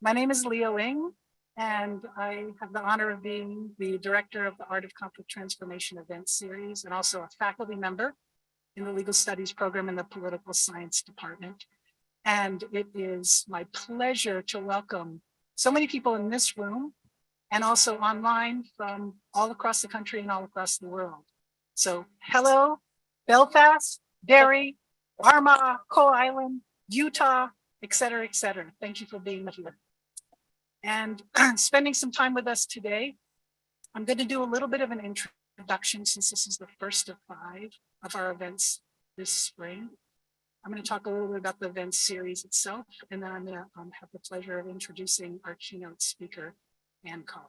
My name is Leo Ng, and I have the honor of being the director of the Art of Conflict Transformation event series and also a faculty member in the legal studies program in the political science department. And it is my pleasure to welcome so many people in this room and also online from all across the country and all across the world. So hello, Belfast, Derry, Armagh, Coe Island, Utah, et cetera, et cetera. Thank you for being here and spending some time with us today. I'm going to do a little bit of an introduction since this is the first of 5 of our events this spring. I'm going to talk a little bit about the event series itself, and then I'm going to have the pleasure of introducing our keynote speaker, Carr.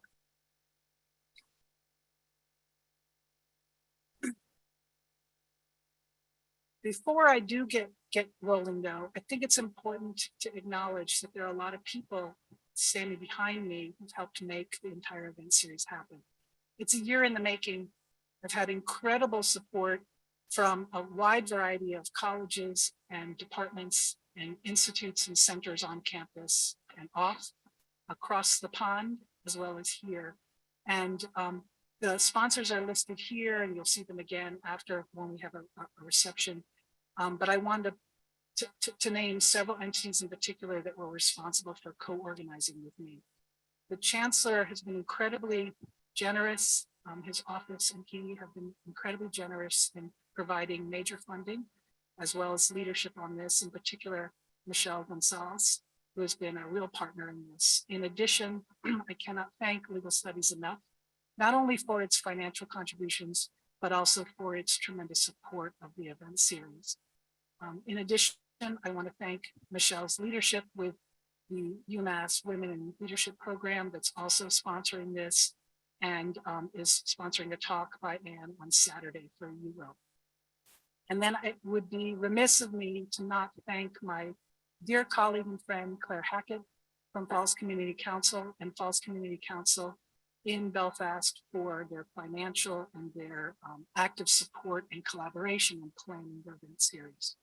Before I do get rolling though, I think it's important to acknowledge that there are a lot of people standing behind me who've helped to make the entire event series happen. It's a year in the making. I've had incredible support from a wide variety of colleges and departments and institutes and centers on campus and off across the pond, as well as here. And the sponsors are listed here, and you'll see them again after when we have a reception. But I wanted to name several entities in particular that were responsible for co-organizing with me. The chancellor has been incredibly generous. His office and he have been incredibly generous in providing major funding, as well as leadership on this, in particular, Michelle Gonzalez, who has been a real partner in this. In addition, I cannot thank Legal Studies enough, not only for its financial contributions, but also for its tremendous support of the event series. In addition, I want to thank Michelle's leadership with the UMass Women in Leadership Program that's also sponsoring this and is sponsoring a talk by Anne on Saturday for UWO. And then it would be remiss of me to not thank my dear colleague and friend, Claire Hackett from Falls Community Council and Falls Community Council in Belfast for their financial and their active support and collaboration in planning the event series.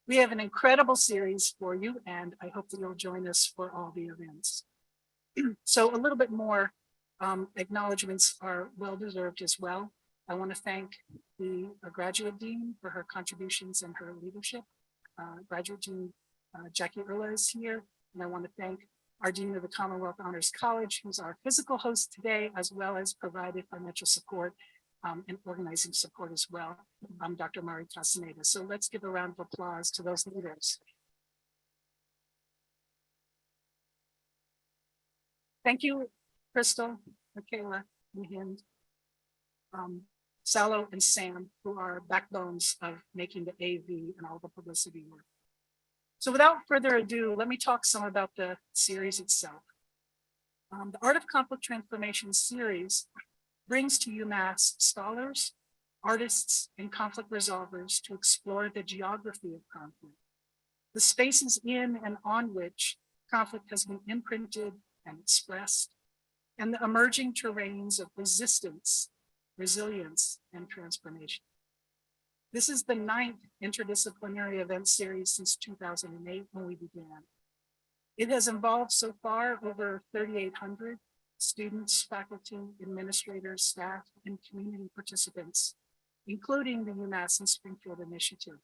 We have an incredible series for you, and I hope that you'll join us for all the events. So a little bit more acknowledgements are well-deserved as well. I want to thank the graduate dean for her contributions and her leadership. Graduate dean Jackie Erla is here, and I want to thank our dean of the Commonwealth Honors College, who's our physical host today, as well as provided financial support and organizing support as well, Dr. Mari Castaneda. So let's give a round of applause to those leaders. Thank you, Crystal, Michaela, and Hind, Salo, and Sam, who are backbones of making the AV and all the publicity work. So without further ado, let me talk some about the series itself. The Art of Conflict Transformation series brings to UMass scholars, artists, and conflict resolvers to explore the geography of conflict, the spaces in and on which conflict has been imprinted and expressed, and the emerging terrains of resistance, resilience, and transformation. This is the 9th interdisciplinary event series since 2008 when we began. It has involved so far over 3,800 students, faculty, administrators, staff, and community participants, including the UMass and Springfield Initiative.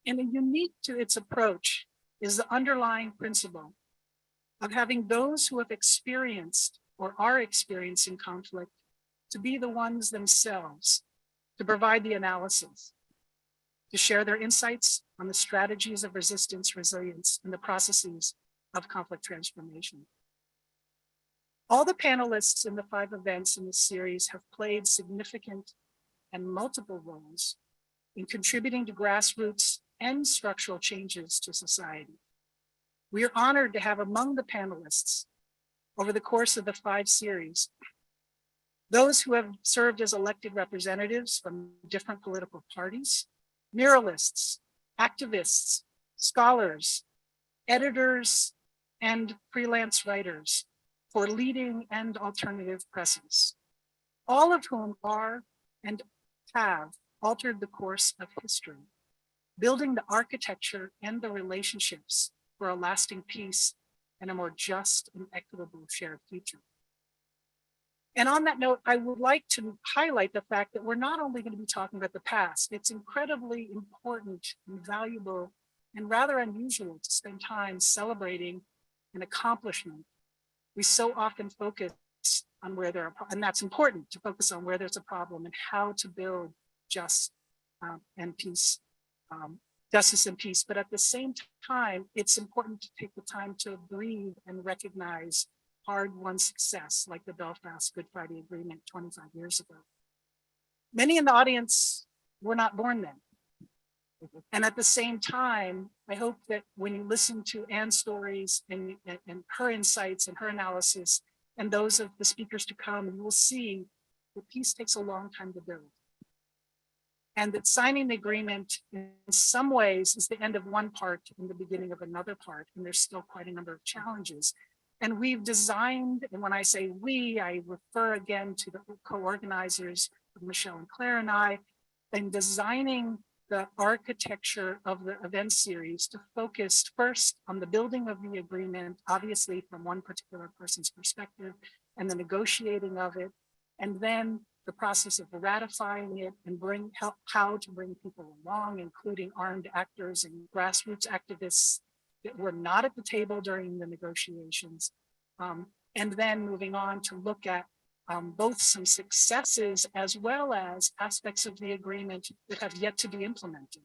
And unique to its approach is the underlying principle of having those who have experienced or are experiencing conflict to be the ones themselves to provide the analysis, to share their insights on the strategies of resistance, resilience, and the processes of conflict transformation. All the panelists in the 5 events in this series have played significant and multiple roles in contributing to grassroots and structural changes to society. We are honored to have among the panelists over the course of the 5 series, those who have served as elected representatives from different political parties, muralists, activists, scholars, editors, and freelance writers for leading and alternative presses, all of whom are and have altered the course of history, building the architecture and the relationships for a lasting peace and a more just and equitable shared future. And on that note, I would like to highlight the fact that we're not only going to be talking about the past, it's incredibly important and valuable and rather unusual to spend time celebrating an accomplishment. We so often focus on where there are, and that's important to focus on where there's a problem and how to build just and peace, justice and peace. But at the same time, it's important to take the time to breathe and recognize hard-won success, like the Belfast Good Friday Agreement 25 years ago. Many in the audience were not born then. And at the same time, I hope that when you listen to Anne's stories and her insights and her analysis, and those of the speakers to come, you will see that peace takes a long time to build. And that signing the agreement in some ways is the end of one part and the beginning of another part. And there's still quite a number of challenges. And we've designed, and when I say we, I refer again to the co-organizers, Michelle and Claire and I, in designing the architecture of the event series to focus first on the building of the agreement, obviously from one particular person's perspective, and the negotiating of it, and then the process of ratifying it and how to bring people along, including armed actors and grassroots activists that were not at the table during the negotiations. And then moving on to look at both some successes as well as aspects of the agreement that have yet to be implemented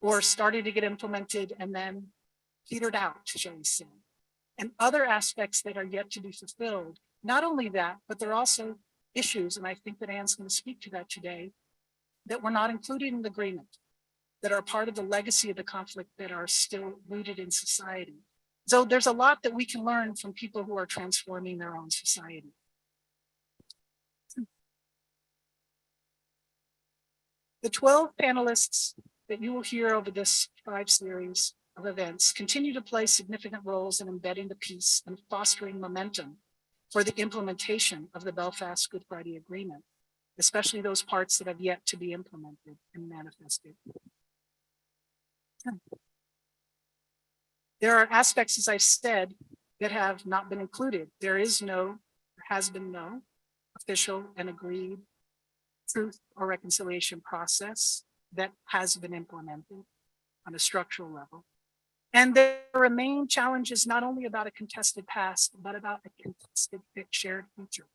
or started to get implemented and then petered out, shall we say, and other aspects that are yet to be fulfilled. Not only that, but there are also issues, and I think that Anne's going to speak to that today, that were not included in the agreement, that are part of the legacy of the conflict that are still rooted in society. So there's a lot that we can learn from people who are transforming their own society. The 12 panelists that you will hear over this 5 series of events continue to play significant roles in embedding the peace and fostering momentum for the implementation of the Belfast Good Friday Agreement, especially those parts that have yet to be implemented and manifested. There are aspects, as I said, that have not been included. There has been no official and agreed truth or reconciliation process that has been implemented on a structural level. And there remain challenges not only about a contested past, but about a contested shared future.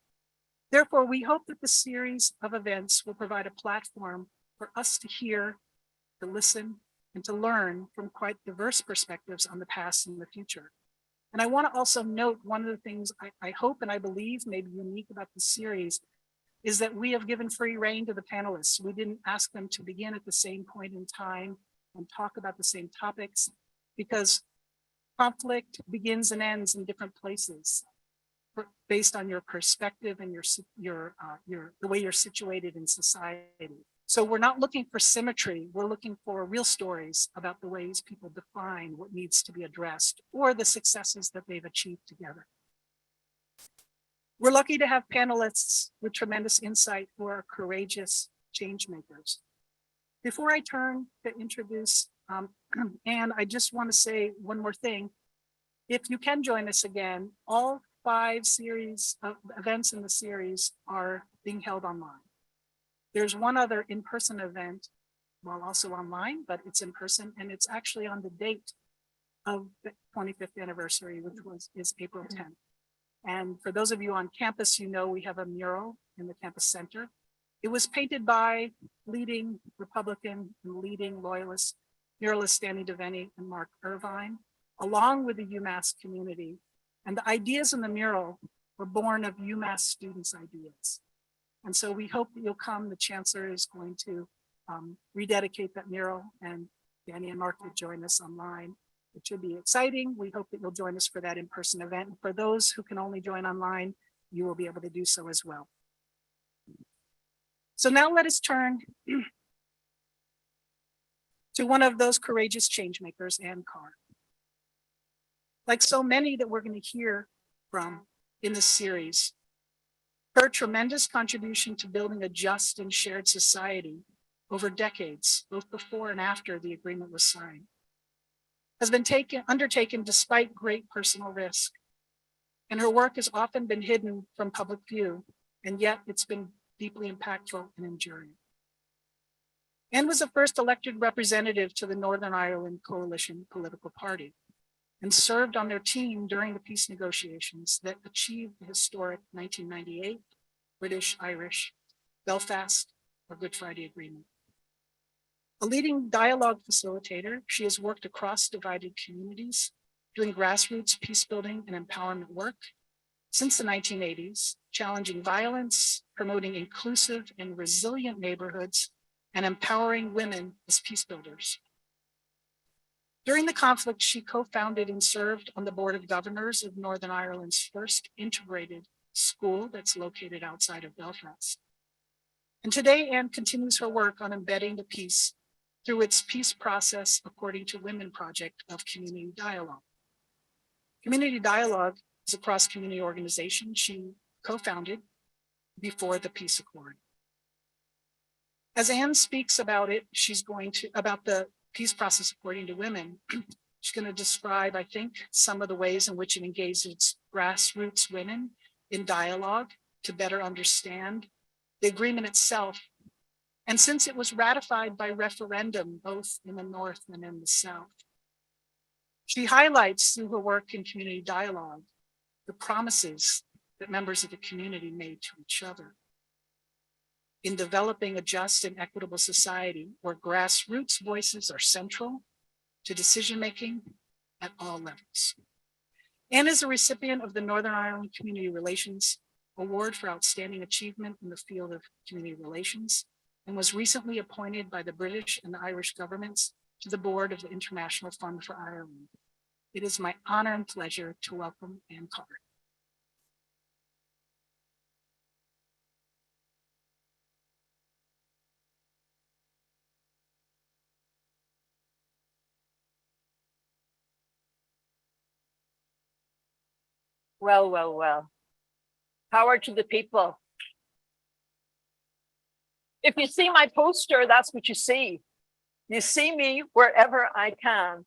Therefore, we hope that the series of events will provide a platform for us to hear, to listen, and to learn from quite diverse perspectives on the past and the future. And I want to also note one of the things I hope and I believe may be unique about the series is that we have given free rein to the panelists. We didn't ask them to begin at the same point in time and talk about the same topics, because conflict begins and ends in different places based on your perspective and the way you're situated in society. So we're not looking for symmetry. We're looking for real stories about the ways people define what needs to be addressed or the successes that they've achieved together. We're lucky to have panelists with tremendous insight who are courageous change makers. Before I turn to introduce Anne, I just want to say one more thing. If you can join us again, all 5 series of events in the series are being held online. There's one other in-person event, well, also online, but it's in person, and it's actually on the date of the 25th anniversary, which is April 10th. And for those of you on campus, you know we have a mural in the campus center. It was painted by leading Republican and leading loyalist muralist Danny DeVenny and Mark Irvine, along with the UMass community. And the ideas in the mural were born of UMass students' ideas. And so we hope that you'll come. The chancellor is going to rededicate that mural, and Danny and Mark will join us online. It should be exciting. We hope that you'll join us for that in-person event. For those who can only join online, you will be able to do so as well. So now let us turn to one of those courageous change makers, Anne Carr. Like so many that we're going to hear from in this series, her tremendous contribution to building a just and shared society over decades, both before and after the agreement was signed, has been undertaken despite great personal risk. And her work has often been hidden from public view, and yet it's been deeply impactful and enduring. Anne was the first elected representative to the Northern Ireland Coalition political party and served on their team during the peace negotiations that achieved the historic 1998 British-Irish Belfast or Good Friday Agreement. A leading dialogue facilitator, she has worked across divided communities, doing grassroots peace building and empowerment work since the 1980s, challenging violence, promoting inclusive and resilient neighborhoods, and empowering women as peace builders. During the conflict, she co-founded and served on the Board of Governors of Northern Ireland's first integrated school that's located outside of Belfast. And today, Anne continues her work on embedding the peace through its Peace Process According to Women project of Community Dialogue. Community Dialogue is a cross-community organization she co-founded before the Peace Accord. As Anne speaks about it, about the peace process according to women, she's going to describe, I think, some of the ways in which it engages grassroots women in dialogue to better understand the agreement itself. And since it was ratified by referendum, both in the North and in the South, she highlights through her work in community dialogue the promises that members of the community made to each other in developing a just and equitable society where grassroots voices are central to decision-making at all levels. Anne is a recipient of the Northern Ireland Community Relations Award for Outstanding Achievement in the field of community relations, and was recently appointed by the British and the Irish governments to the board of the International Fund for Ireland. It is my honor and pleasure to welcome Anne Carr. Well, well, well. Power to the people. If you see my poster, that's what you see. You see me wherever I can.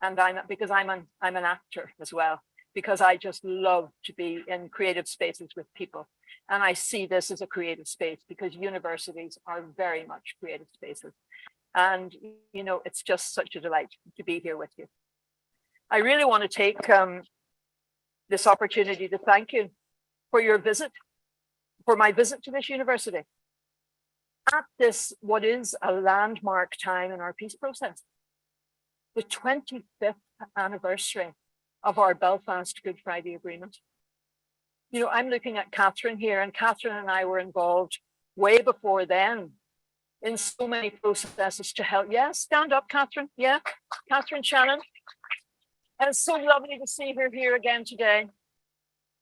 And because I'm an actor as well, because I just love to be in creative spaces with people. And I see this as a creative space because universities are very much creative spaces. And, you know, it's just such a delight to be here with you. I really want to take this opportunity to thank you for your visit, for my visit to this university at this, what is a landmark time in our peace process, the 25th anniversary of our Belfast Good Friday Agreement. You know, I'm looking at Catherine here, and Catherine and I were involved way before then in so many processes to help. Yeah, stand up, Catherine. Yeah, Catherine Shannon. And it's so lovely to see her here again today.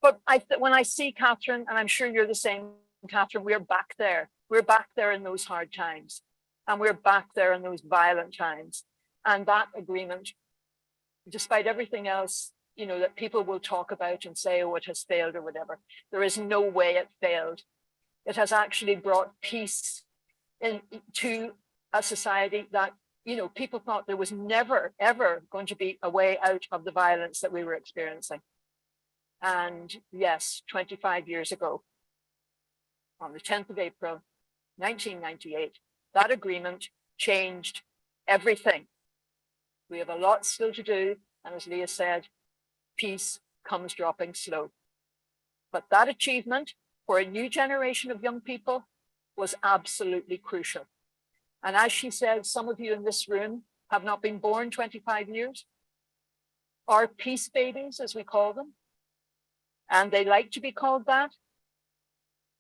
But when I see Catherine, and I'm sure you're the same, Catherine, we're back there. We're back there in those hard times. And we're back there in those violent times. And that agreement, despite everything else, you know, that people will talk about and say, oh, it has failed or whatever, there is no way it failed. It has actually brought peace into a society that, you know, people thought there was never, ever going to be a way out of the violence that we were experiencing. And yes, 25 years ago, on the 10th of April, 1998, that agreement changed everything. We have a lot still to do. And as Leah said, peace comes dropping slow. But that achievement for a new generation of young people was absolutely crucial. And as she said, some of you in this room have not been born 25 years. Our peace babies, as we call them, and they like to be called that,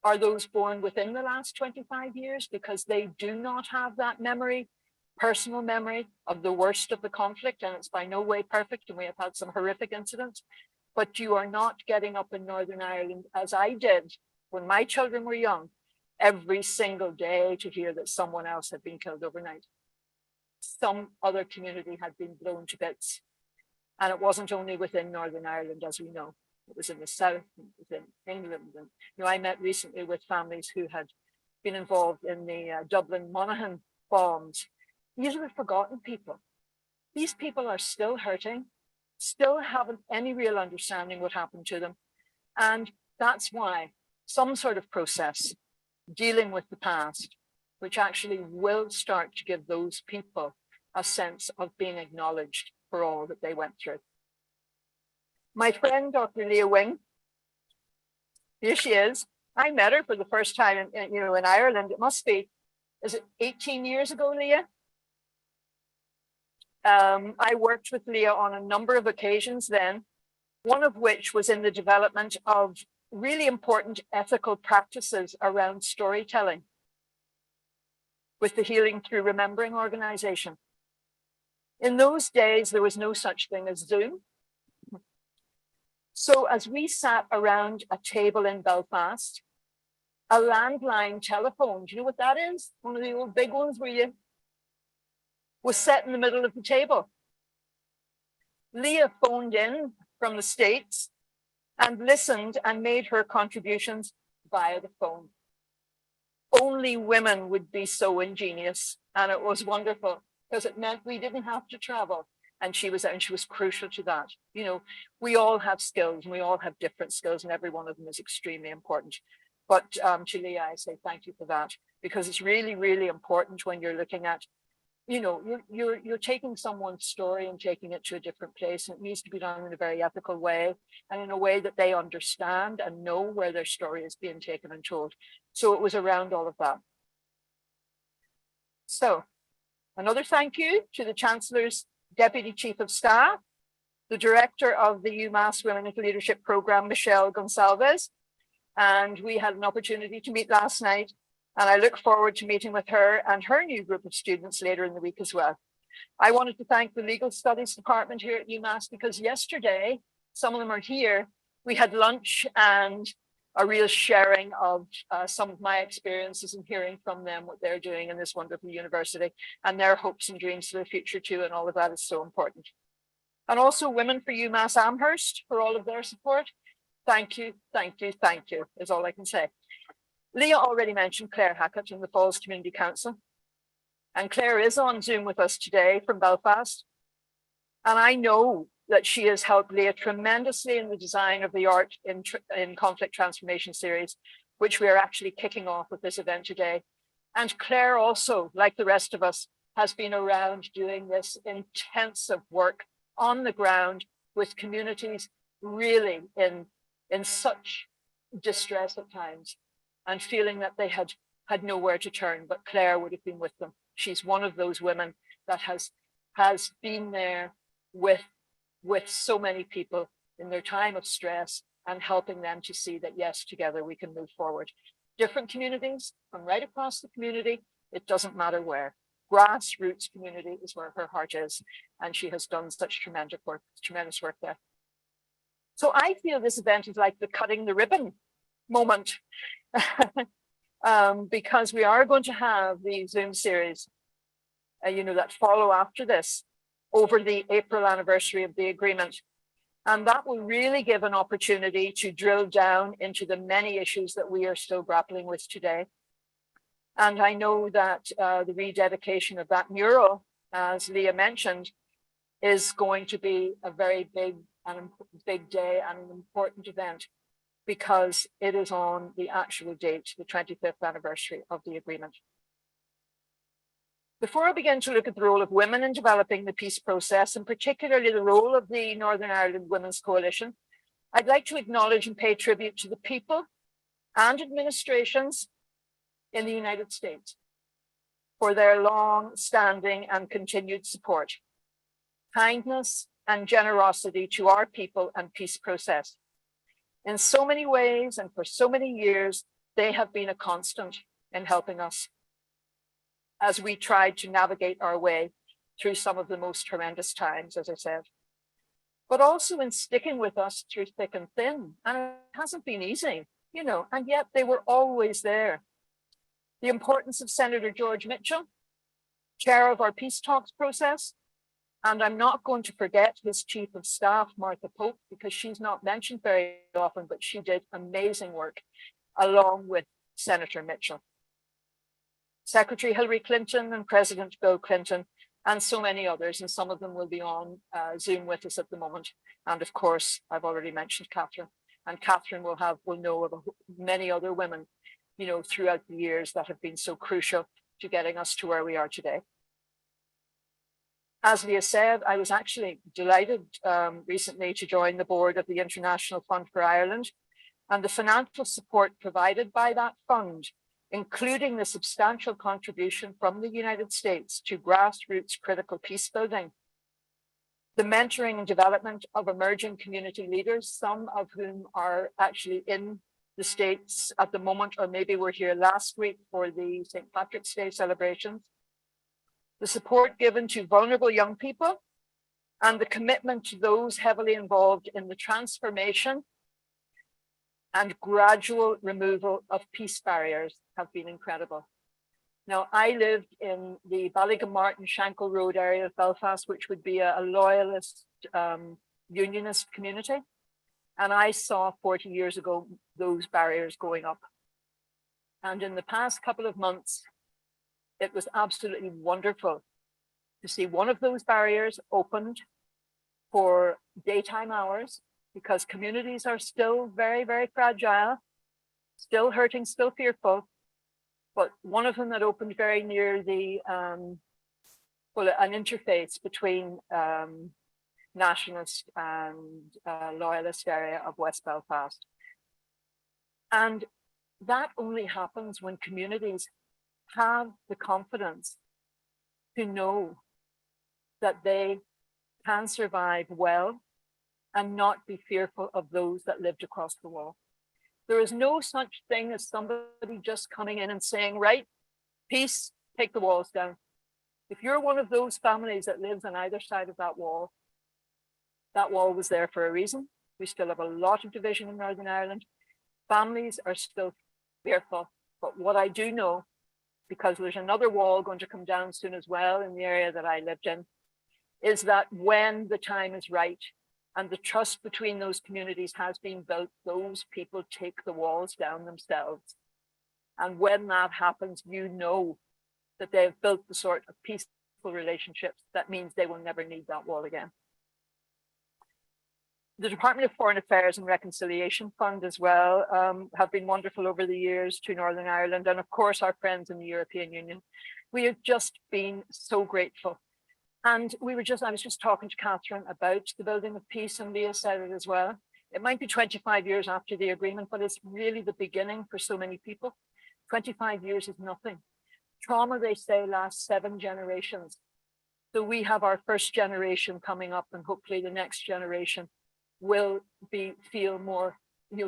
are those born within the last 25 years because they do not have that memory, personal memory of the worst of the conflict, and it's by no way perfect, and we have had some horrific incidents, but you are not getting up in Northern Ireland, as I did when my children were young, every single day to hear that someone else had been killed overnight. Some other community had been blown to bits. And it wasn't only within Northern Ireland, as we know. It was in the South, it was in England. And, you know, I met recently with families who had been involved in the Dublin Monaghan bombs. These are the forgotten people. These people are still hurting, still haven't any real understanding what happened to them. And that's why some sort of process dealing with the past, which actually will start to give those people a sense of being acknowledged for all that they went through. My friend, Dr. Leah Wing, here she is. I met her for the first time in Ireland. It must be, is it 18 years ago, Leah? I worked with Leah on a number of occasions then, one of which was in the development of really important ethical practices around storytelling with the Healing Through Remembering organization. In those days, there was no such thing as Zoom. So as we sat around a table in Belfast, a landline telephone, do you know what that is? One of the old big ones where you was set in the middle of the table. Leah phoned in from the States and listened and made her contributions via the phone. Only women would be so ingenious, and it was wonderful because it meant we didn't have to travel. And she was crucial to that. You know, we all have skills and we all have different skills, and every one of them is extremely important. But to Leah, I say thank you for that, because it's really, really important when you're looking at, you know, you're taking someone's story and taking it to a different place, and it needs to be done in a very ethical way and in a way that they understand and know where their story is being taken and told. So it was around all of that. So another thank you to the Chancellor's Deputy Chief of Staff, the Director of the UMass Women into Leadership Program, Michelle Gonsalves, and we had an opportunity to meet last night. And I look forward to meeting with her and her new group of students later in the week as well. I wanted to thank the Legal Studies Department here at UMass, because yesterday, some of them are here, we had lunch and a real sharing of some of my experiences and hearing from them what they're doing in this wonderful university and their hopes and dreams for the future too. And all of that is so important. And also Women for UMass Amherst for all of their support. Thank you, thank you, thank you is all I can say. Leah already mentioned Claire Hackett in the Falls Community Council. And Claire is on Zoom with us today from Belfast. And I know that she has helped Leah tremendously in the design of the Art in Conflict Transformation series, which we are actually kicking off with this event today. And Claire also, like the rest of us, has been around doing this intensive work on the ground with communities really in such distress at times, and feeling that they had nowhere to turn, but Claire would have been with them. She's one of those women that has been there with so many people in their time of stress and helping them to see that, yes, together we can move forward. Different communities from right across the community, it doesn't matter where. Grassroots community is where her heart is, and she has done such tremendous work there. So I feel this event is like the cutting the ribbon moment. Because we are going to have the Zoom series, that follow after this over the April anniversary of the agreement. And that will really give an opportunity to drill down into the many issues that we are still grappling with today. And I know that the rededication of that mural, as Leah mentioned, is going to be a very big day and an important event, because it is on the actual date, the 25th anniversary of the agreement. Before I begin to look at the role of women in developing the peace process, and particularly the role of the Northern Ireland Women's Coalition, I'd like to acknowledge and pay tribute to the people and administrations in the United States for their long-standing and continued support, kindness and generosity to our people and peace process. In so many ways and for so many years, they have been a constant in helping us as we tried to navigate our way through some of the most horrendous times, as I said, but also in sticking with us through thick and thin. And it hasn't been easy, and yet they were always there. The importance of Senator George Mitchell, chair of our peace talks process, and I'm not going to forget his chief of staff, Martha Pope, because she's not mentioned very often, but she did amazing work along with Senator Mitchell. Secretary Hillary Clinton and President Bill Clinton and so many others, and some of them will be on Zoom with us at the moment. And of course, I've already mentioned Catherine, and Catherine will know of many other women, you know, throughout the years that have been so crucial to getting us to where we are today. As Leah said, I was actually delighted recently to join the board of the International Fund for Ireland, and the financial support provided by that fund, including the substantial contribution from the United States to grassroots critical peace building, the mentoring and development of emerging community leaders, some of whom are actually in the States at the moment, or maybe were here last week for the St. Patrick's Day celebrations, the support given to vulnerable young people, and the commitment to those heavily involved in the transformation and gradual removal of peace barriers have been incredible. Now, I lived in the Ballygamartin Shankill Road area of Belfast, which would be a loyalist unionist community. And I saw 40 years ago those barriers going up. And in the past couple of months, it was absolutely wonderful to see one of those barriers opened for daytime hours, because communities are still very, very fragile, still hurting, still fearful. But one of them that opened very near the, an interface between nationalist and loyalist area of West Belfast. And that only happens when communities have the confidence to know that they can survive well and not be fearful of those that lived across the wall. There is no such thing as somebody just coming in and saying, right, peace, take the walls down. If you're one of those families that lives on either side of that wall was there for a reason. We still have a lot of division in Northern Ireland. Families are still fearful. But what I do know, because there's another wall going to come down soon as well in the area that I lived in, is that when the time is right and the trust between those communities has been built, those people take the walls down themselves. And when that happens, you know that they've built the sort of peaceful relationships that means they will never need that wall again. The Department of Foreign Affairs and Reconciliation Fund as well have been wonderful over the years to Northern Ireland, and of course our friends in the European Union. We have just been so grateful. And I was just talking to Catherine about the building of peace, and Leah said it as well. It might be 25 years after the agreement, but it's really the beginning for so many people. 25 years is nothing. Trauma, they say, lasts 7 generations. So we have our first generation coming up, and hopefully the next generation will feel more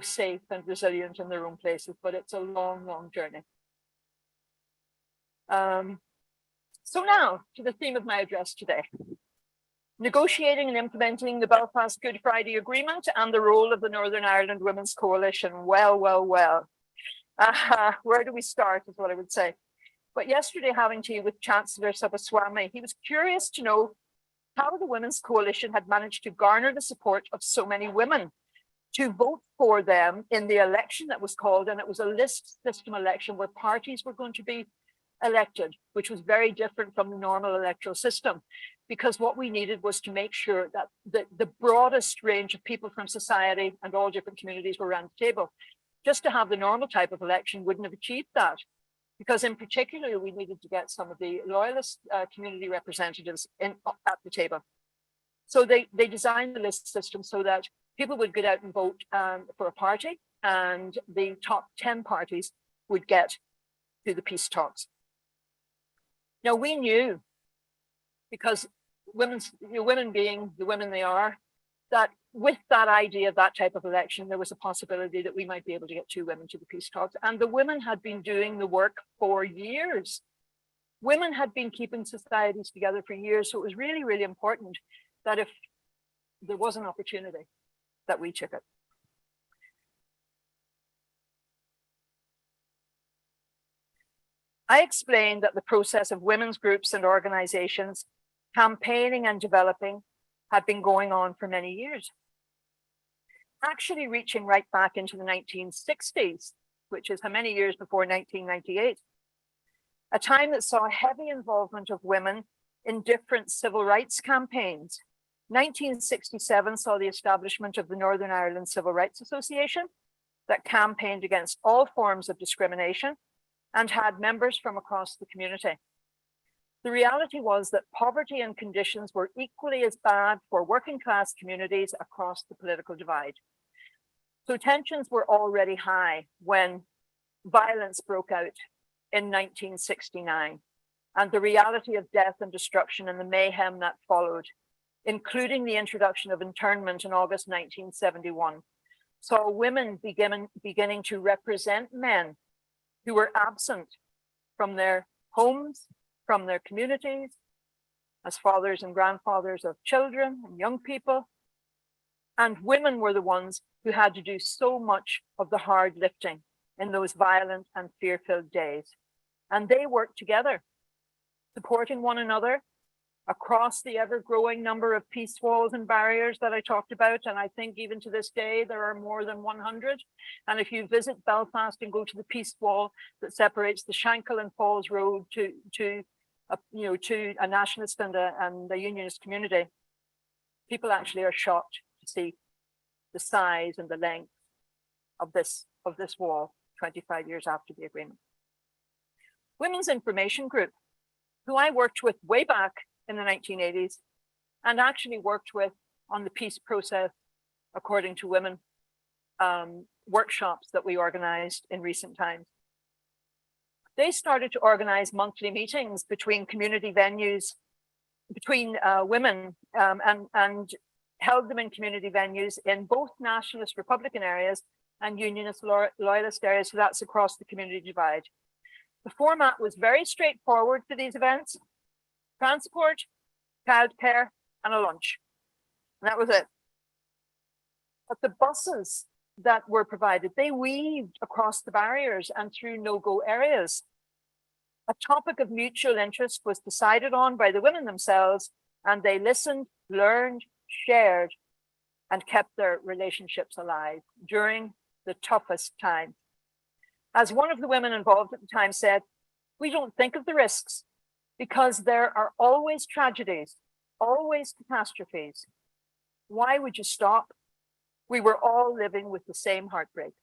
safe and resilient in their own places, but it's a long, long journey. So now to the theme of my address today. Negotiating and implementing the Belfast Good Friday Agreement and the role of the Northern Ireland Women's Coalition. Well. Where do we start is what I would say. But yesterday, having tea with Chancellor Subaswamy, he was curious to know how the Women's Coalition had managed to garner the support of so many women to vote for them in the election that was called, and it was a list system election where parties were going to be elected, which was very different from the normal electoral system, because what we needed was to make sure that the broadest range of people from society and all different communities were around the table. Just to have the normal type of election wouldn't have achieved that, because in particular, we needed to get some of the loyalist community representatives at the table. So they designed the list system so that people would get out and vote for a party, and the top 10 parties would get to the peace talks. Now, we knew, because women being the women they are, that with that idea of that type of election, there was a possibility that we might be able to get 2 women to the peace talks. And the women had been doing the work for years. Women had been keeping societies together for years. So it was really, really important that if there was an opportunity, that we took it. I explained that the process of women's groups and organizations campaigning and developing had been going on for many years, actually reaching right back into the 1960s, which is how many years before 1998, a time that saw heavy involvement of women in different civil rights campaigns. 1967 saw the establishment of the Northern Ireland Civil Rights Association that campaigned against all forms of discrimination and had members from across the community. The reality was that poverty and conditions were equally as bad for working class communities across the political divide. So tensions were already high when violence broke out in 1969, and the reality of death and destruction and the mayhem that followed, including the introduction of internment in August 1971, saw women beginning to represent men who were absent from their homes, from their communities, as fathers and grandfathers of children and young people. And women were the ones who had to do so much of the hard lifting in those violent and fear-filled days. And they worked together, supporting one another across the ever-growing number of peace walls and barriers that I talked about. And I think even to this day, there are more than 100. And if you visit Belfast and go to the peace wall that separates the Shankill and Falls Road to a nationalist and a unionist community, people actually are shocked to see the size and the length of this wall 25 years after the agreement. Women's Information Group, who I worked with way back in the 1980s and actually worked with on the peace process according to women workshops that we organized in recent times. They started to organize monthly meetings between community venues, between women, and held them in community venues in both nationalist Republican areas and unionist loyalist areas. So that's across the community divide. The format was very straightforward for these events: transport, childcare, and a lunch. And that was it. But the buses that were provided, they weaved across the barriers and through no-go areas. A topic of mutual interest was decided on by the women themselves, and they listened, learned, shared, and kept their relationships alive during the toughest time. As one of the women involved at the time said, "We don't think of the risks because there are always tragedies, always catastrophes. Why would you stop? We were all living with the same heartbreak."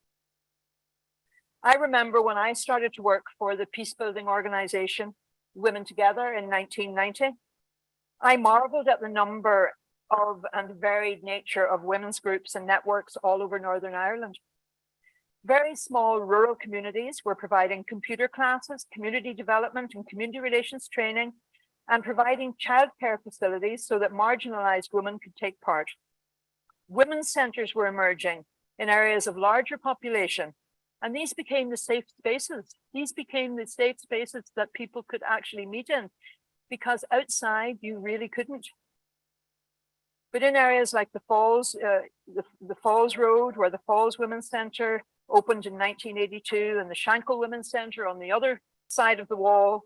I remember when I started to work for the peace building organization, Women Together, in 1990, I marveled at the number of and varied nature of women's groups and networks all over Northern Ireland. Very small rural communities were providing computer classes, community development and community relations training, and providing childcare facilities so that marginalized women could take part. Women's centers were emerging in areas of larger population, and these became the safe spaces. These became the safe spaces that people could actually meet in, because outside you really couldn't. But in areas like the Falls, the Falls Road, where the Falls Women's Centre opened in 1982, and the Shankill Women's Centre on the other side of the wall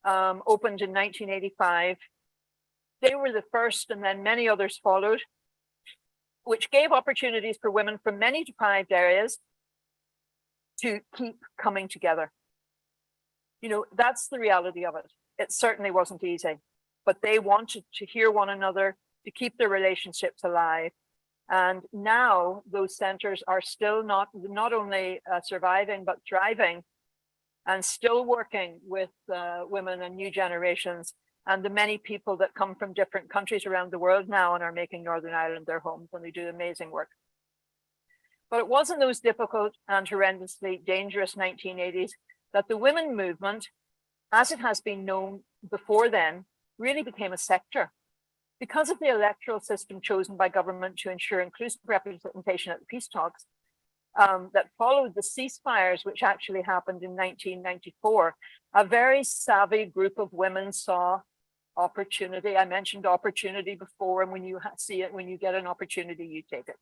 opened in 1985, they were the first, and then many others followed, which gave opportunities for women from many deprived areas to keep coming together. You know, that's the reality of it. It certainly wasn't easy, but they wanted to hear one another, to keep their relationships alive. And now those centers are still not only surviving, but thriving and still working with women and new generations and the many people that come from different countries around the world now and are making Northern Ireland their home, when they do amazing work. But it was in those difficult and horrendously dangerous 1980s that the women movement, as it has been known before then, really became a sector. Because of the electoral system chosen by government to ensure inclusive representation at the peace talks that followed the ceasefires, which actually happened in 1994, a very savvy group of women saw opportunity. I mentioned opportunity before, and when you see it, when you get an opportunity, you take it.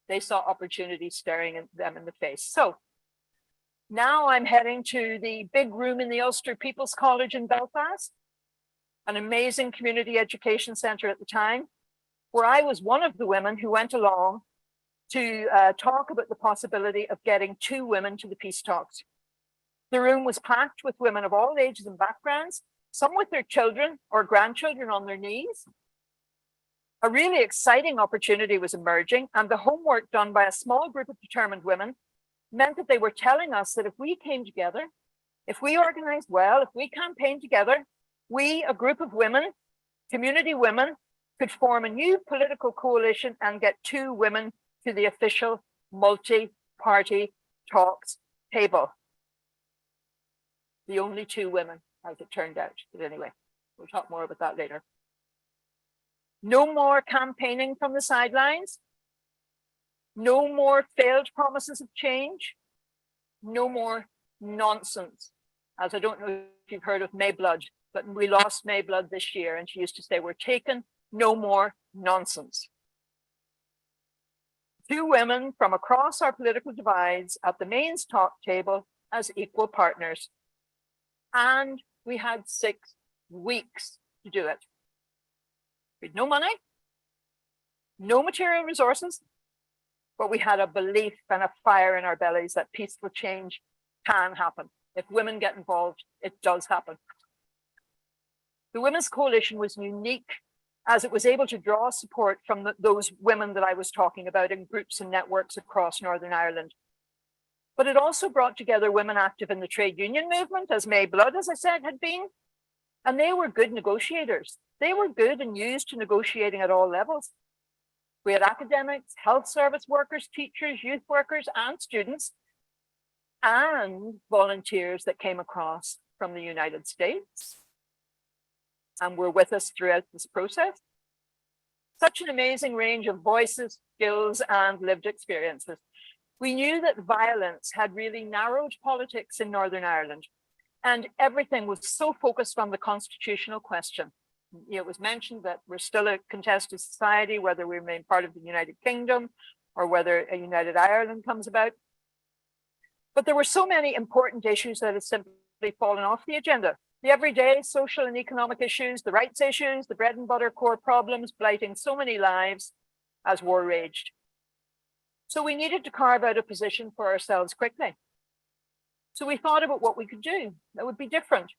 They saw opportunity staring at them in the face. So now I'm heading to the big room in the Ulster People's College in Belfast, an amazing community education centre at the time, where I was one of the women who went along to talk about the possibility of getting 2 women to the peace talks. The room was packed with women of all ages and backgrounds, some with their children or grandchildren on their knees. A really exciting opportunity was emerging, and the homework done by a small group of determined women meant that they were telling us that if we came together, if we organized well, if we campaigned together, we, a group of women, community women, could form a new political coalition and get 2 women to the official multi-party talks table. The only 2 women, as it turned out. But anyway, we'll talk more about that later. No more campaigning from the sidelines. No more failed promises of change. No more nonsense. As I don't know if you've heard of May Blood, but we lost May Blood this year, and she used to say, we're taking no more nonsense. 2 women from across our political divides at the mains talk table as equal partners. And we had 6 weeks to do it. We had no money, no material resources, but we had a belief and a fire in our bellies that peaceful change can happen. If women get involved, it does happen. The Women's Coalition was unique as it was able to draw support from those women that I was talking about in groups and networks across Northern Ireland. But it also brought together women active in the trade union movement, as May Blood, as I said, had been. And they were good negotiators. They were good and used to negotiating at all levels. We had academics, health service workers, teachers, youth workers, and students, and volunteers that came across from the United States and were with us throughout this process. Such an amazing range of voices, skills, and lived experiences. We knew that violence had really narrowed politics in Northern Ireland, and everything was so focused on the constitutional question. It was mentioned that we're still a contested society, whether we remain part of the United Kingdom or whether a United Ireland comes about. But there were so many important issues that had simply fallen off the agenda. The everyday social and economic issues, the rights issues, the bread and butter core problems blighting so many lives as war raged. So we needed to carve out a position for ourselves quickly. So we thought about what we could do that would be different.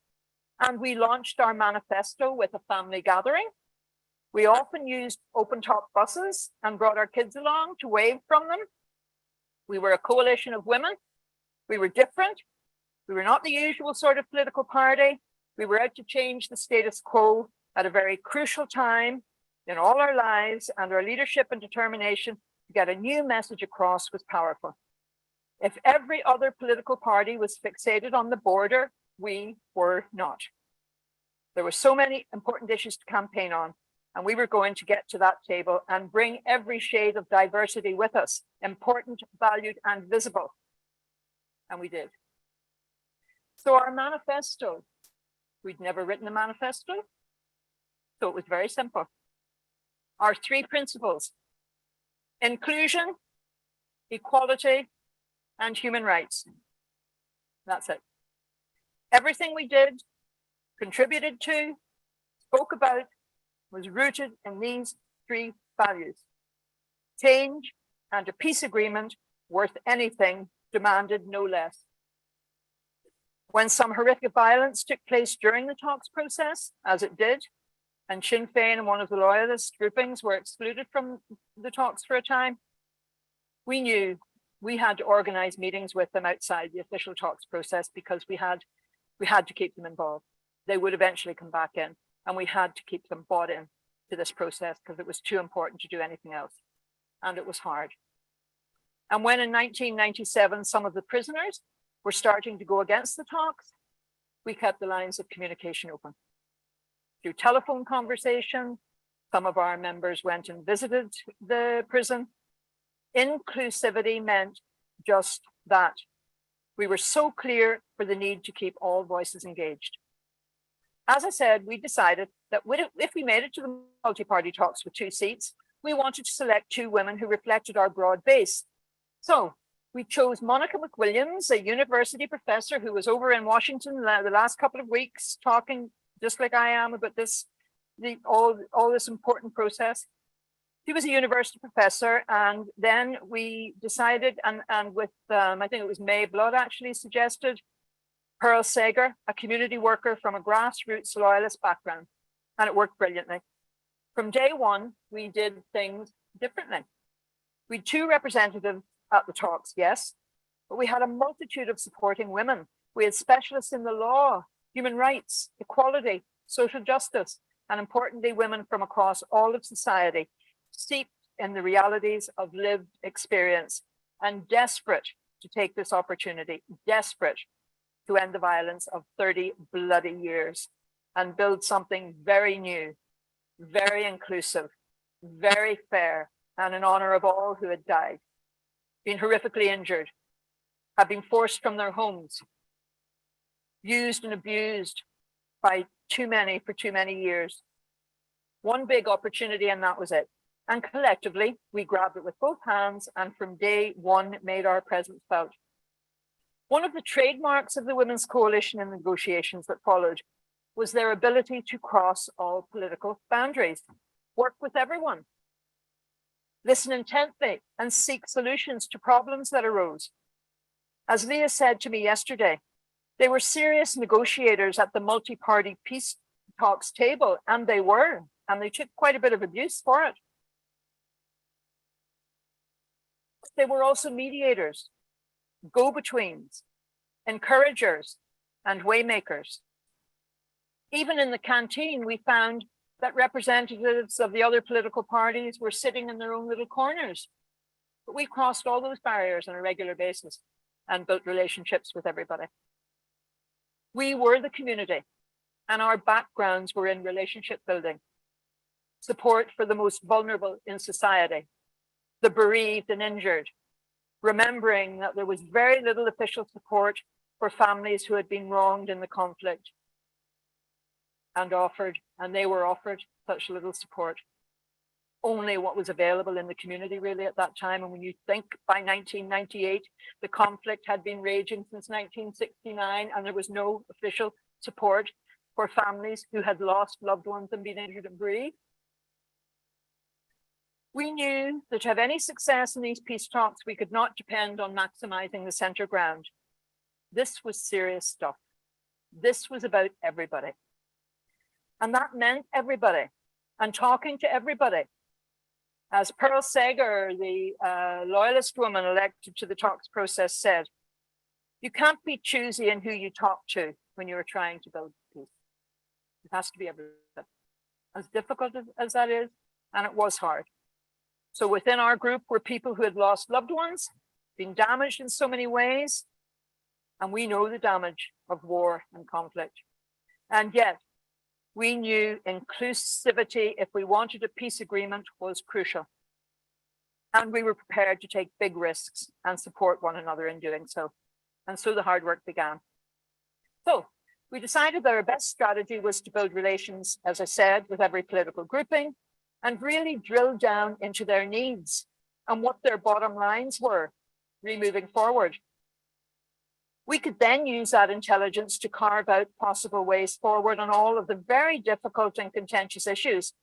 And we launched our manifesto with a family gathering. We often used open top buses and brought our kids along to wave from them. We were a coalition of women. We were different. We were not the usual sort of political party. We were out to change the status quo at a very crucial time in all our lives, and our leadership and determination to get a new message across was powerful. If every other political party was fixated on the border, we were not. There were so many important issues to campaign on, and we were going to get to that table and bring every shade of diversity with us, important, valued, and visible. And we did. So our manifesto, we'd never written a manifesto, so it was very simple. Our 3 principles: inclusion, equality, and human rights. That's it. Everything we did, contributed to, spoke about, was rooted in these 3 values. Change and a peace agreement worth anything demanded no less. When some horrific violence took place during the talks process, as it did, and Sinn Féin and one of the loyalist groupings were excluded from the talks for a time, we knew we had to organize meetings with them outside the official talks process because we had to keep them involved. They would eventually come back in, and we had to keep them bought in to this process because it was too important to do anything else. And it was hard. And when in 1997, some of the prisoners were starting to go against the talks, we kept the lines of communication open. Through telephone conversation, some of our members went and visited the prison. Inclusivity meant just that. We were so clear for the need to keep all voices engaged. As I said, we decided that if we made it to the multi-party talks with 2 seats, we wanted to select 2 women who reflected our broad base. So we chose Monica McWilliams, a university professor who was over in Washington the last couple of weeks talking just like I am about this, all this important process. She was a university professor, and then we decided, and with, I think it was May Blood actually suggested, Pearl Sager, a community worker from a grassroots loyalist background, and it worked brilliantly. From day one, we did things differently. We had 2 representatives at the talks, yes, but we had a multitude of supporting women. We had specialists in the law, human rights, equality, social justice, and importantly, women from across all of society, steeped in the realities of lived experience and desperate to take this opportunity, desperate to end the violence of 30 bloody years and build something very new, very inclusive, very fair, and in honor of all who had died, been horrifically injured, have been forced from their homes, used and abused by too many for too many years. One big opportunity, and that was it. And collectively, we grabbed it with both hands and from day one made our presence felt. One of the trademarks of the Women's Coalition in the negotiations that followed was their ability to cross all political boundaries, work with everyone, listen intently, and seek solutions to problems that arose. As Leah said to me yesterday, they were serious negotiators at the multi-party peace talks table, and they took quite a bit of abuse for it. They were also mediators, go-betweens, encouragers, and waymakers. Even in the canteen, we found that representatives of the other political parties were sitting in their own little corners. But we crossed all those barriers on a regular basis and built relationships with everybody. We were the community, and our backgrounds were in relationship building, support for the most vulnerable in society, the bereaved and injured, remembering that there was very little official support for families who had been wronged in the conflict, and they were offered such little support. Only what was available in the community really at that time. And when you think by 1998, the conflict had been raging since 1969 and there was no official support for families who had lost loved ones and been injured and bereaved. We knew that to have any success in these peace talks, we could not depend on maximizing the center ground. This was serious stuff. This was about everybody. And that meant everybody and talking to everybody. As Pearl Sager, the loyalist woman elected to the talks process said, you can't be choosy in who you talk to when you're trying to build peace. It has to be everybody. As difficult as that is, and it was hard. So within our group were people who had lost loved ones, been damaged in so many ways, and we know the damage of war and conflict. And yet, we knew inclusivity, if we wanted a peace agreement, was crucial. And we were prepared to take big risks and support one another in doing so. And so the hard work began. So we decided that our best strategy was to build relations, as I said, with every political grouping and really drill down into their needs and what their bottom lines were, moving forward. We could then use that intelligence to carve out possible ways forward on all of the very difficult and contentious issues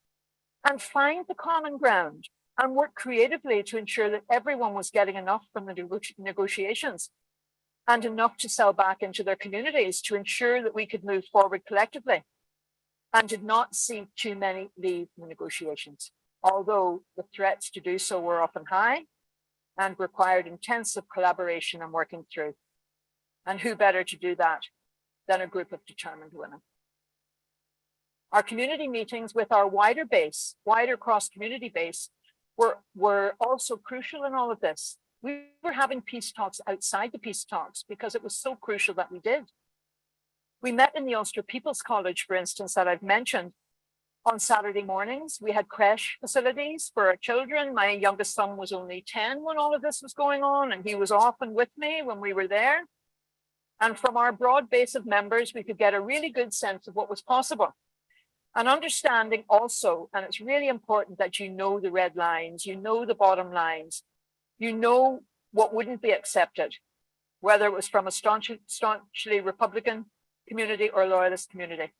and find the common ground and work creatively to ensure that everyone was getting enough from the negotiations and enough to sell back into their communities to ensure that we could move forward collectively and did not see too many leave the negotiations, although the threats to do so were often high and required intensive collaboration and working through. And who better to do that than a group of determined women? Our community meetings with our wider cross-community base were also crucial in all of this. We were having peace talks outside the peace talks because it was so crucial that we did. We met in the Ulster People's College, for instance, that I've mentioned. On Saturday mornings, we had creche facilities for our children. My youngest son was only 10 when all of this was going on, and he was often with me when we were there. And from our broad base of members, we could get a really good sense of what was possible. And understanding also, and it's really important that you know the red lines, you know the bottom lines, you know what wouldn't be accepted, whether it was from a staunchly Republican community or loyalist community,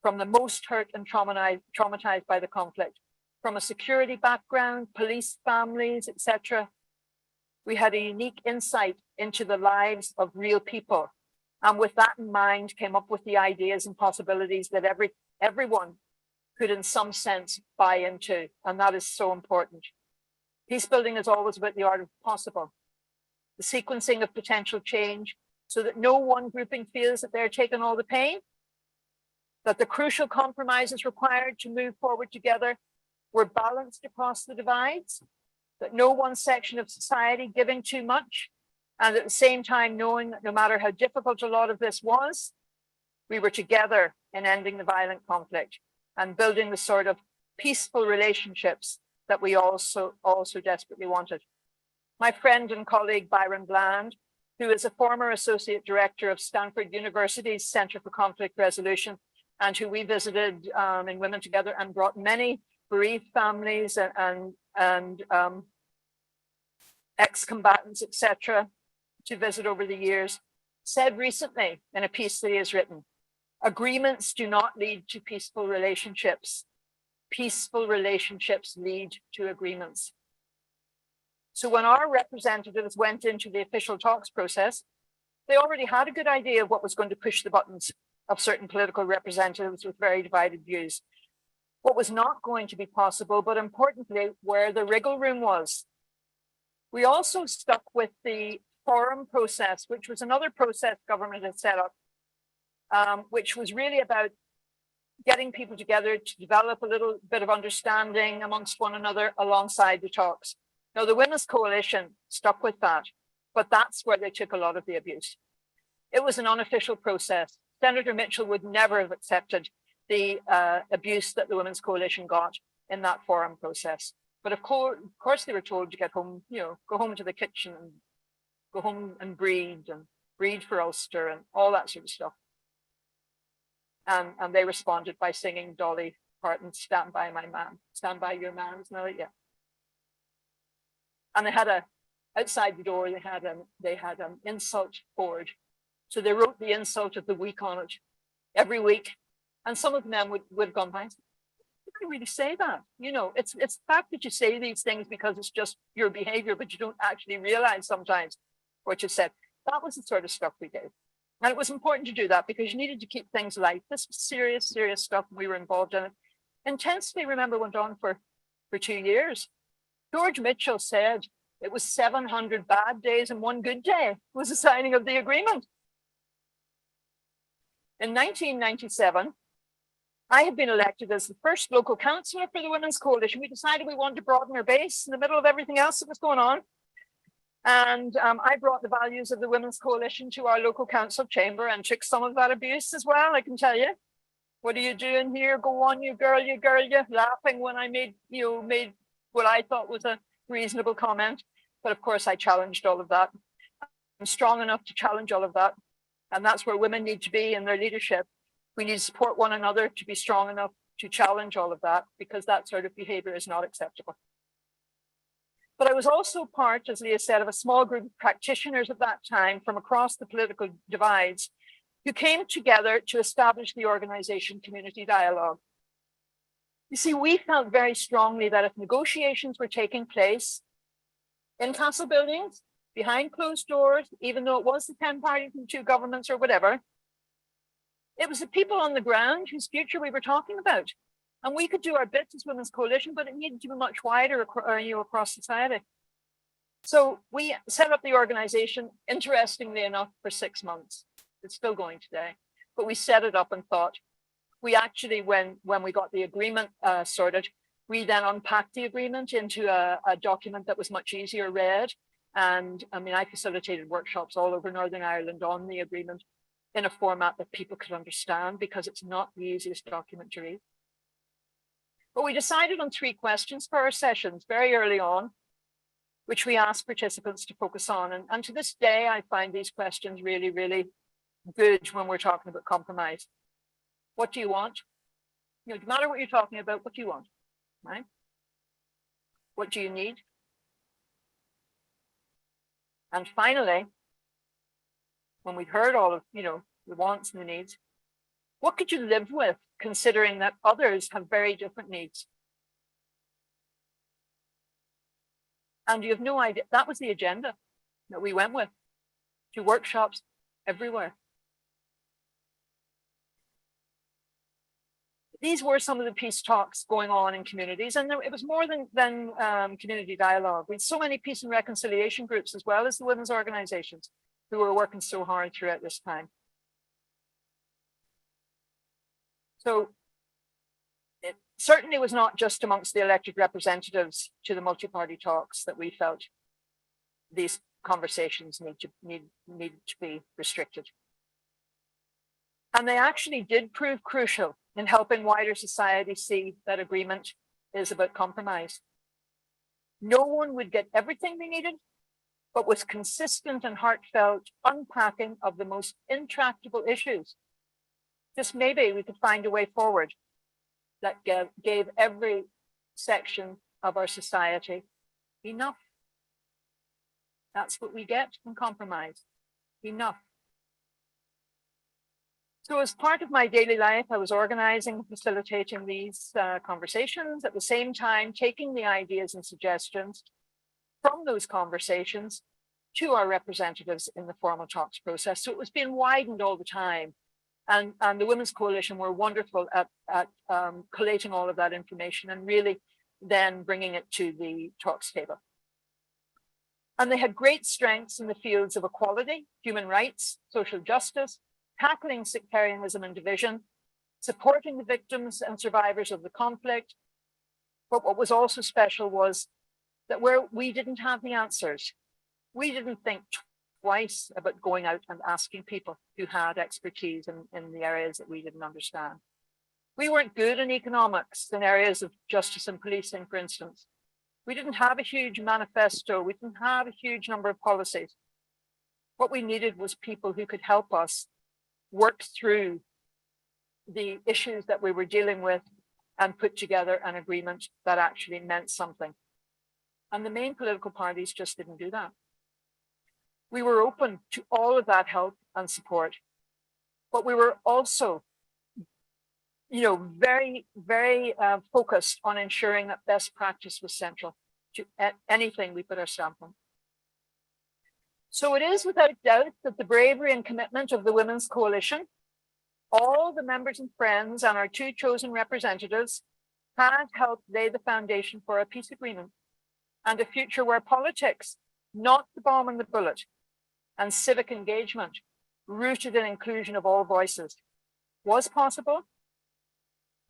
from the most hurt and traumatized by the conflict, from a security background, police families, etc. We had a unique insight into the lives of real people And with that in mind, came up with the ideas and possibilities that everyone could in some sense buy into. And that is so important. Peace building is always about the art of possible, the sequencing of potential change so that no one grouping feels that they're taking all the pain, that the crucial compromises required to move forward together were balanced across the divides, that no one section of society giving too much, and at the same time knowing that no matter how difficult a lot of this was, we were together in ending the violent conflict and building the sort of peaceful relationships that we also desperately wanted. My friend and colleague Byron Bland, who is a former associate director of Stanford University's Center for Conflict Resolution, and who we visited in Women Together and brought many bereaved families and ex-combatants, etc., to visit over the years, said recently in a piece that he has written, agreements do not lead to peaceful relationships. Peaceful relationships lead to agreements. So when our representatives went into the official talks process, they already had a good idea of what was going to push the buttons of certain political representatives with very divided views. What was not going to be possible, but importantly, where the wriggle room was. We also stuck with the forum process, which was another process government had set up, which was really about getting people together to develop a little bit of understanding amongst one another alongside the talks. Now, the Women's Coalition stuck with that, but that's where they took a lot of the abuse. It was an unofficial process. Senator Mitchell would never have accepted the abuse that the Women's Coalition got in that forum process. But of course they were told to get home, go home to the kitchen and go home and breed for Ulster and all that sort of stuff. And they responded by singing Dolly Parton's "Stand By My Man," "Stand By Your Man," isn't that it? Yeah. And they had outside the door, they had an insult board. So they wrote the insult of the week on it every week. And some of them would have gone by and said, you can't really say that. It's the fact that you say these things because it's just your behavior, but you don't actually realize sometimes what you said. That was the sort of stuff we did. And it was important to do that because you needed to keep things light. This was serious, serious stuff. We were involved in it intensely. Remember, went on for 2 years. George Mitchell said it was 700 bad days and one good day was the signing of the agreement. In 1997, I had been elected as the first local councillor for the Women's Coalition. We decided we wanted to broaden our base in the middle of everything else that was going on. And I brought the values of the Women's Coalition to our local council chamber and took some of that abuse as well, I can tell you. What are you doing here? Go on, you girl, you. Laughing when I made what I thought was a reasonable comment. But of course, I challenged all of that. I'm strong enough to challenge all of that. And that's where women need to be in their leadership. We need to support one another to be strong enough to challenge all of that, because that sort of behavior is not acceptable. But I was also part, as Leah said, of a small group of practitioners at that time from across the political divides who came together to establish the organization Community Dialogue. You see, we felt very strongly that if negotiations were taking place in castle buildings, behind closed doors, even though it was the 10 parties and 2 governments or whatever, it was the people on the ground whose future we were talking about. And we could do our bits as Women's Coalition, but it needed to be much wider across society. So we set up the organization, interestingly enough, for 6 months. It's still going today. But we set it up and thought, we actually, when we got the agreement sorted, we then unpacked the agreement into a document that was much easier read. And I mean, I facilitated workshops all over Northern Ireland on the agreement in a format that people could understand, because it's not the easiest document to read. But we decided on 3 questions for our sessions very early on, which we asked participants to focus on. And to this day, I find these questions really, really good when we're talking about compromise. What do you want? No matter what you're talking about, what do you want, right? What do you need? And finally, when we've heard all of, the wants and the needs, what could you live with, considering that others have very different needs? And you have no idea. That was the agenda that we went with, to workshops everywhere. these were some of the peace talks going on in communities, and it was more than community dialogue. We had so many peace and reconciliation groups, as well as the women's organizations, who were working so hard throughout this time. So it certainly was not just amongst the elected representatives to the multi-party talks that we felt these conversations needed to be restricted. And they actually did prove crucial in helping wider society see that agreement is about compromise. No one would get everything they needed, but with consistent and heartfelt unpacking of the most intractable issues, just maybe we could find a way forward that gave every section of our society enough. That's what we get from compromise, enough. So as part of my daily life, I was organizing and facilitating these conversations, at the same time taking the ideas and suggestions from those conversations to our representatives in the formal talks process. So it was being widened all the time. And the Women's Coalition were wonderful at collating all of that information and really then bringing it to the talks table. And they had great strengths in the fields of equality, human rights, social justice, tackling sectarianism and division, supporting the victims and survivors of the conflict. But what was also special was that where we didn't have the answers, we didn't think twice about going out and asking people who had expertise in the areas that we didn't understand. We weren't good in economics in areas of justice and policing, for instance. We didn't have a huge manifesto. We didn't have a huge number of policies. What we needed was people who could help us work through the issues that we were dealing with and put together an agreement that actually meant something. And the main political parties just didn't do that. We were open to all of that help and support, but we were also, very, very focused on ensuring that best practice was central to anything we put our stamp on. So it is without doubt that the bravery and commitment of the Women's Coalition, all the members and friends, and our two chosen representatives had helped lay the foundation for a peace agreement and a future where politics, not the bomb and the bullet, and civic engagement, rooted in inclusion of all voices, was possible.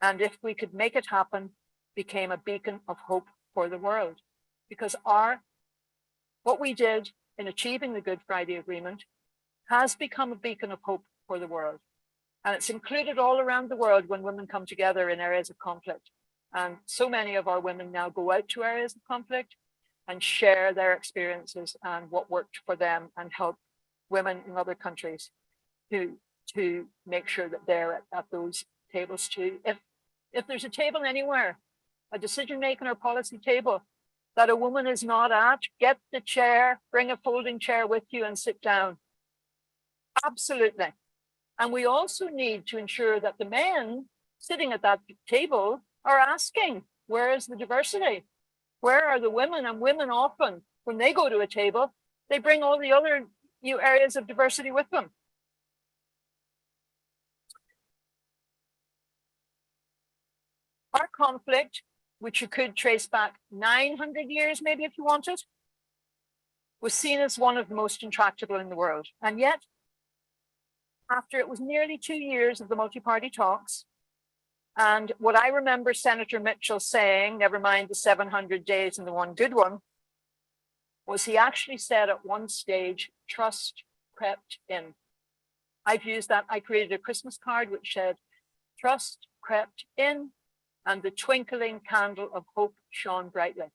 And if we could make it happen, became a beacon of hope for the world. Because what we did in achieving the Good Friday Agreement has become a beacon of hope for the world. And it's included all around the world when women come together in areas of conflict. And so many of our women now go out to areas of conflict and share their experiences and what worked for them and help women in other countries to make sure that they're at those tables too. If there's a table anywhere, a decision-making or policy table that a woman is not at, get the chair, bring a folding chair with you and sit down. Absolutely. And we also need to ensure that the men sitting at that table are asking, where is the diversity? Where are the women? And women often, when they go to a table, they bring all the other new areas of diversity with them. Our conflict, which you could trace back 900 years, maybe if you wanted, was seen as one of the most intractable in the world. And yet, after it was nearly 2 years of the multi-party talks, and what I remember Senator Mitchell saying, never mind the 700 days and the one good one, was he actually said at one stage, trust crept in. I've used that. I created a Christmas card which said, trust crept in, and the twinkling candle of hope shone brightly.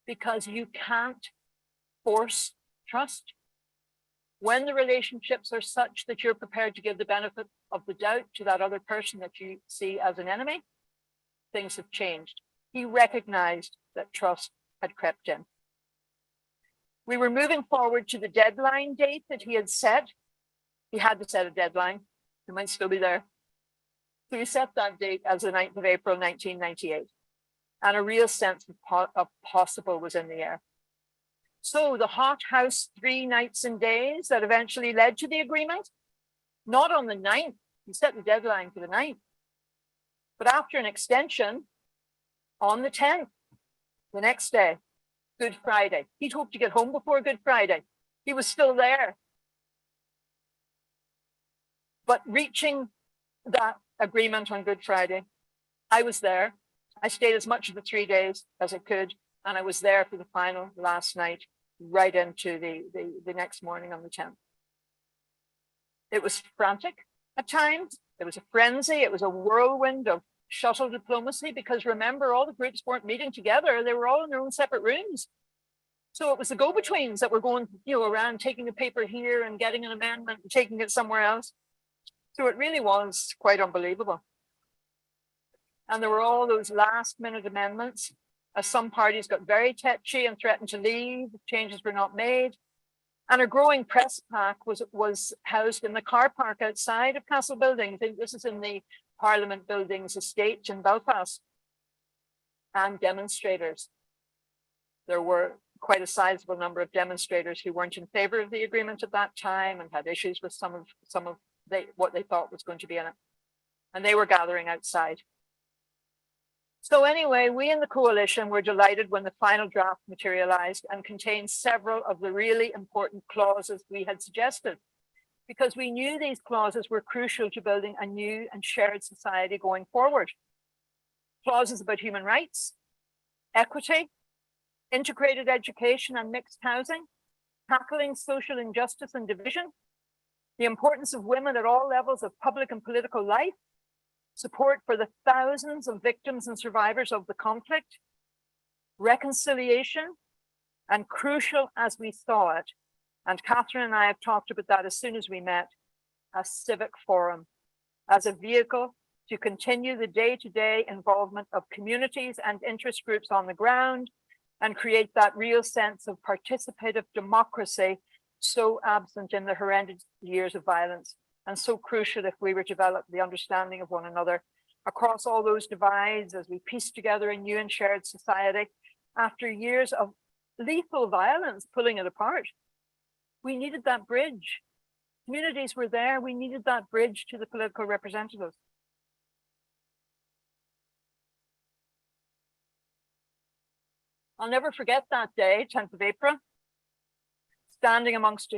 Because you can't force trust. When the relationships are such that you're prepared to give the benefit of the doubt to that other person that you see as an enemy, things have changed. He recognized that trust had crept in. We were moving forward to the deadline date that he had set. He had to set a deadline. He might still be there. So he set that date as the 9th of April, 1998. And a real sense of possible was in the air. So the hot house 3 nights and days that eventually led to the agreement, not on the 9th, he set the deadline for the 9th, But after an extension on the 10th, the next day, Good Friday, he'd hoped to get home before Good Friday. He was still there. But reaching that agreement on Good Friday, I was there. I stayed as much of the 3 days as I could, and I was there for the final last night, right into the next morning on the 10th. It was frantic at times. There was a frenzy. It was a whirlwind of shuttle diplomacy, because remember, all the groups weren't meeting together. They were all in their own separate rooms. So it was the go-betweens that were going, around taking a paper here and getting an amendment and taking it somewhere else. So it really was quite unbelievable. And there were all those last-minute amendments, as some parties got very tetchy and threatened to leave if changes were not made. And a growing press pack was housed in the car park outside of Castle Building. I think this is in the Parliament Buildings estate in Belfast. And demonstrators. There were quite a sizable number of demonstrators who weren't in favor of the agreement at that time and had issues with some of what they thought was going to be in it. And they were gathering outside. So anyway, we in the coalition were delighted when the final draft materialized and contained several of the really important clauses we had suggested, because we knew these clauses were crucial to building a new and shared society going forward. Clauses about human rights, equity, integrated education and mixed housing, tackling social injustice and division, the importance of women at all levels of public and political life, support for the thousands of victims and survivors of the conflict, reconciliation, and crucial as we saw it, and Catherine and I have talked about that as soon as we met, a civic forum as a vehicle to continue the day-to-day involvement of communities and interest groups on the ground and create that real sense of participative democracy so absent in the horrendous years of violence, and so crucial if we were to develop the understanding of one another across all those divides as we piece together a new and shared society after years of lethal violence pulling it apart. We needed that bridge. Communities were there. We needed that bridge to the political representatives. I'll never forget that day, 10th of April, standing amongst,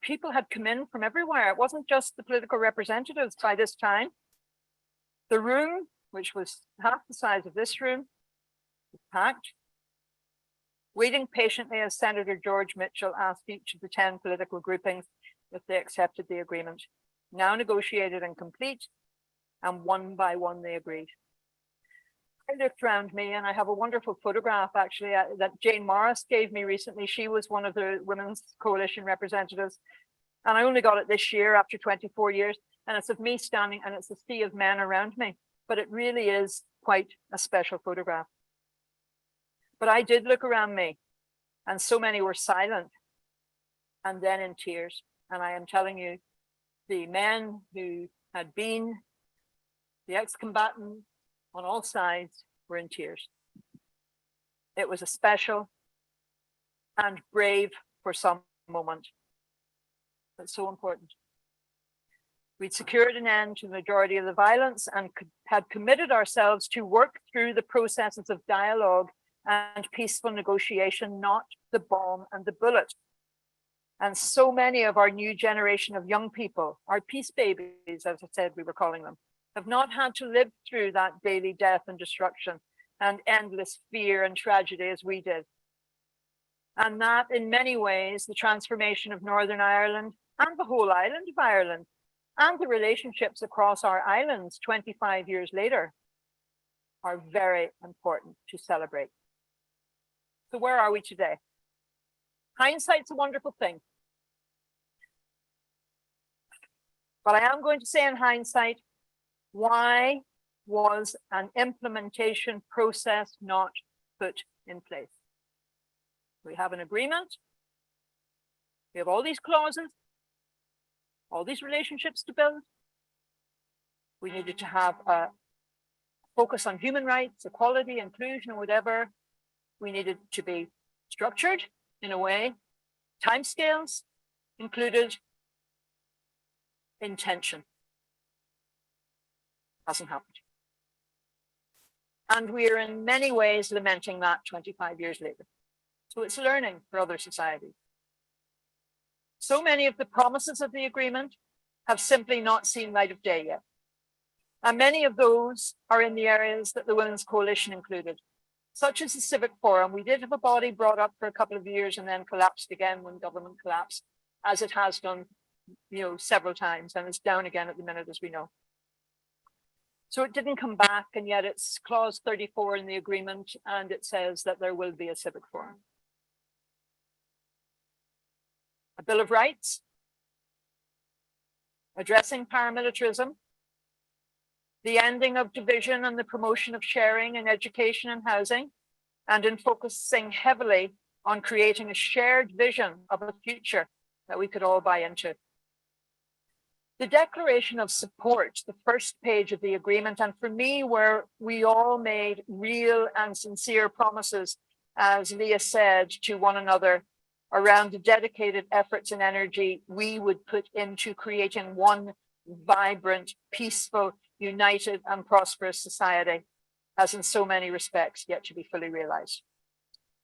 people had come in from everywhere. It wasn't just the political representatives by this time. The room, which was half the size of this room, was packed, waiting patiently as Senator George Mitchell asked each of the 10 political groupings if they accepted the agreement, now negotiated and complete, and one by one they agreed. I looked around me, and I have a wonderful photograph actually that Jane Morris gave me recently. She was one of the Women's Coalition representatives, and I only got it this year after 24 years, and it's of me standing, and it's a sea of men around me, but it really is quite a special photograph. But I did look around me, and so many were silent and then in tears. And I am telling you, the men who had been the ex-combatants on all sides were in tears. It was a special and brave for some moment, but so important. We'd secured an end to the majority of the violence and had committed ourselves to work through the processes of dialogue and peaceful negotiation, not the bomb and the bullet. And so many of our new generation of young people, our peace babies, as I said, we were calling them, have not had to live through that daily death and destruction and endless fear and tragedy as we did. And that in many ways, the transformation of Northern Ireland and the whole island of Ireland and the relationships across our islands 25 years later are very important to celebrate. So where are we today? Hindsight's a wonderful thing. But I am going to say in hindsight, why was an implementation process not put in place? We have an agreement. We have all these clauses, all these relationships to build. We needed to have a focus on human rights, equality, inclusion, or whatever. We needed to be structured in a way, timescales included, intention. Hasn't happened. And we are in many ways lamenting that 25 years later. So it's learning for other societies. So many of the promises of the agreement have simply not seen light of day yet. And many of those are in the areas that the Women's Coalition included, such as the Civic Forum. We did have a body brought up for a couple of years and then collapsed again when government collapsed, as it has done, several times, and it's down again at the minute, as we know. So it didn't come back, and yet it's clause 34 in the agreement, and it says that there will be a Civic Forum. A Bill of Rights, addressing paramilitarism, the ending of division and the promotion of sharing in education and housing, and in focusing heavily on creating a shared vision of a future that we could all buy into. The declaration of support, the first page of the agreement, and for me, where we all made real and sincere promises, as Leah said, to one another around the dedicated efforts and energy we would put into creating one vibrant, peaceful, united and prosperous society, has in so many respects yet to be fully realized.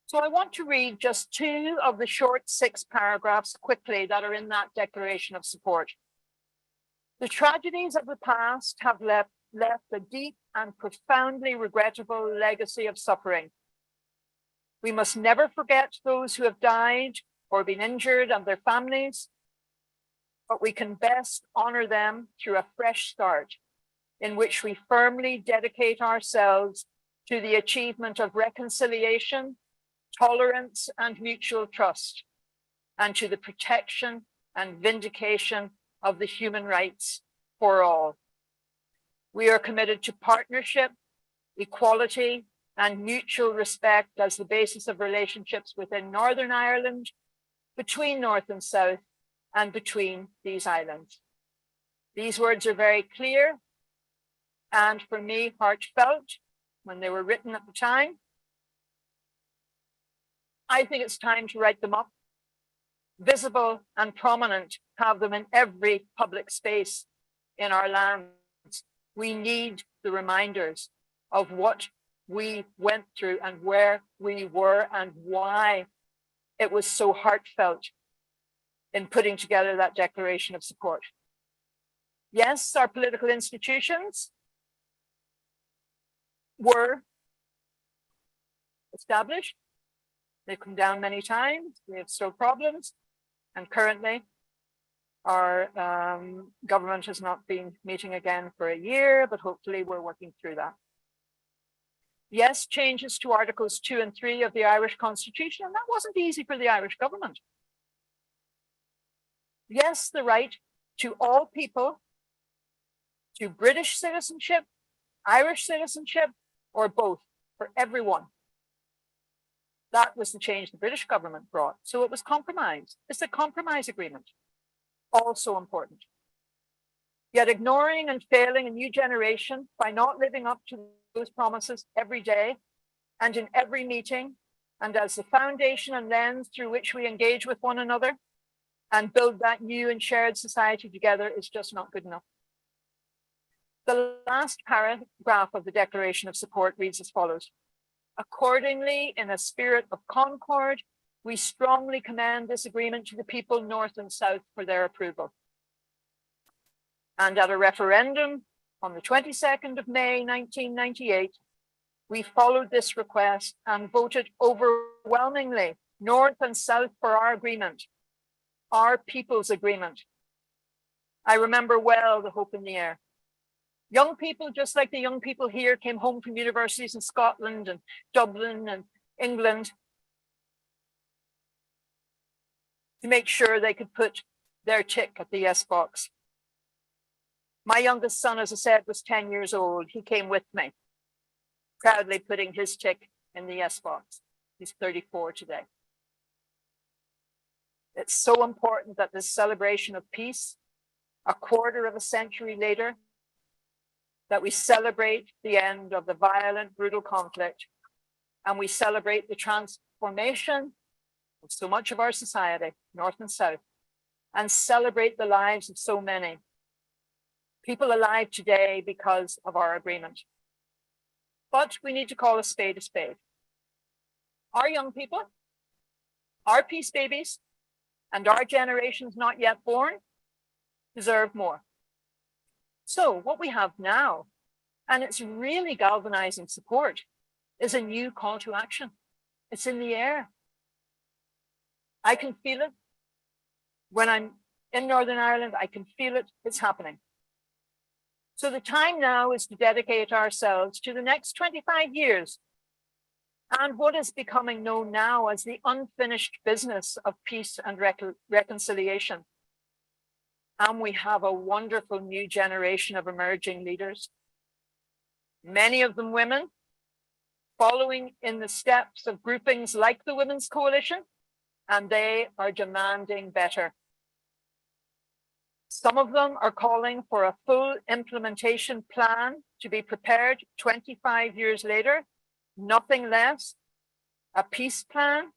So I want to read just 2 of the short 6 paragraphs quickly that are in that declaration of support. The tragedies of the past have left a deep and profoundly regrettable legacy of suffering. We must never forget those who have died or been injured and their families, but we can best honor them through a fresh start in which we firmly dedicate ourselves to the achievement of reconciliation, tolerance, and mutual trust, and to the protection and vindication of the human rights for all. We are committed to partnership, equality, and mutual respect as the basis of relationships within Northern Ireland, between North and South, and between these islands. These words are very clear and, for me, heartfelt when they were written at the time. I think it's time to write them up, visible and prominent, have them in every public space in our lands. We need the reminders of what we went through and where we were and why it was so heartfelt in putting together that declaration of support. Yes, our political institutions were established. They've come down many times. We have still problems. And currently, our government has not been meeting again for a year, but hopefully we're working through that. Yes, changes to Articles 2 and 3 of the Irish Constitution, and that wasn't easy for the Irish government. Yes, the right to all people to British citizenship, Irish citizenship, or both, for everyone. That was the change the British government brought. So it was compromise. It's a compromise agreement. Also important. Yet ignoring and failing a new generation by not living up to those promises every day and in every meeting, and as the foundation and lens through which we engage with one another and build that new and shared society together, is just not good enough. The last paragraph of the Declaration of Support reads as follows. Accordingly, in a spirit of concord, we strongly commend this agreement to the people North and South for their approval. And at a referendum on the 22nd of May, 1998, we followed this request and voted overwhelmingly North and South for our agreement, our people's agreement. I remember well the hope in the air. Young people, just like the young people here, came home from universities in Scotland and Dublin and England to make sure they could put their tick at the yes box. My youngest son, as I said, was 10 years old. He came with me, proudly putting his tick in the yes box. He's 34 today. It's so important that this celebration of peace, a quarter of a century later, that we celebrate the end of the violent, brutal conflict, and we celebrate the transformation of so much of our society, North and South, and celebrate the lives of so many people alive today because of our agreement. But we need to call a spade a spade. Our young people, our peace babies, and our generations not yet born deserve more. So what we have now, and it's really galvanizing support, is a new call to action. It's in the air. I can feel it. When I'm in Northern Ireland, I can feel it. It's happening. So the time now is to dedicate ourselves to the next 25 years and what is becoming known now as the unfinished business of peace and reconciliation. And we have a wonderful new generation of emerging leaders, many of them women, following in the steps of groupings like the Women's Coalition, and they are demanding better. Some of them are calling for a full implementation plan to be prepared 25 years later, nothing less, a peace plan,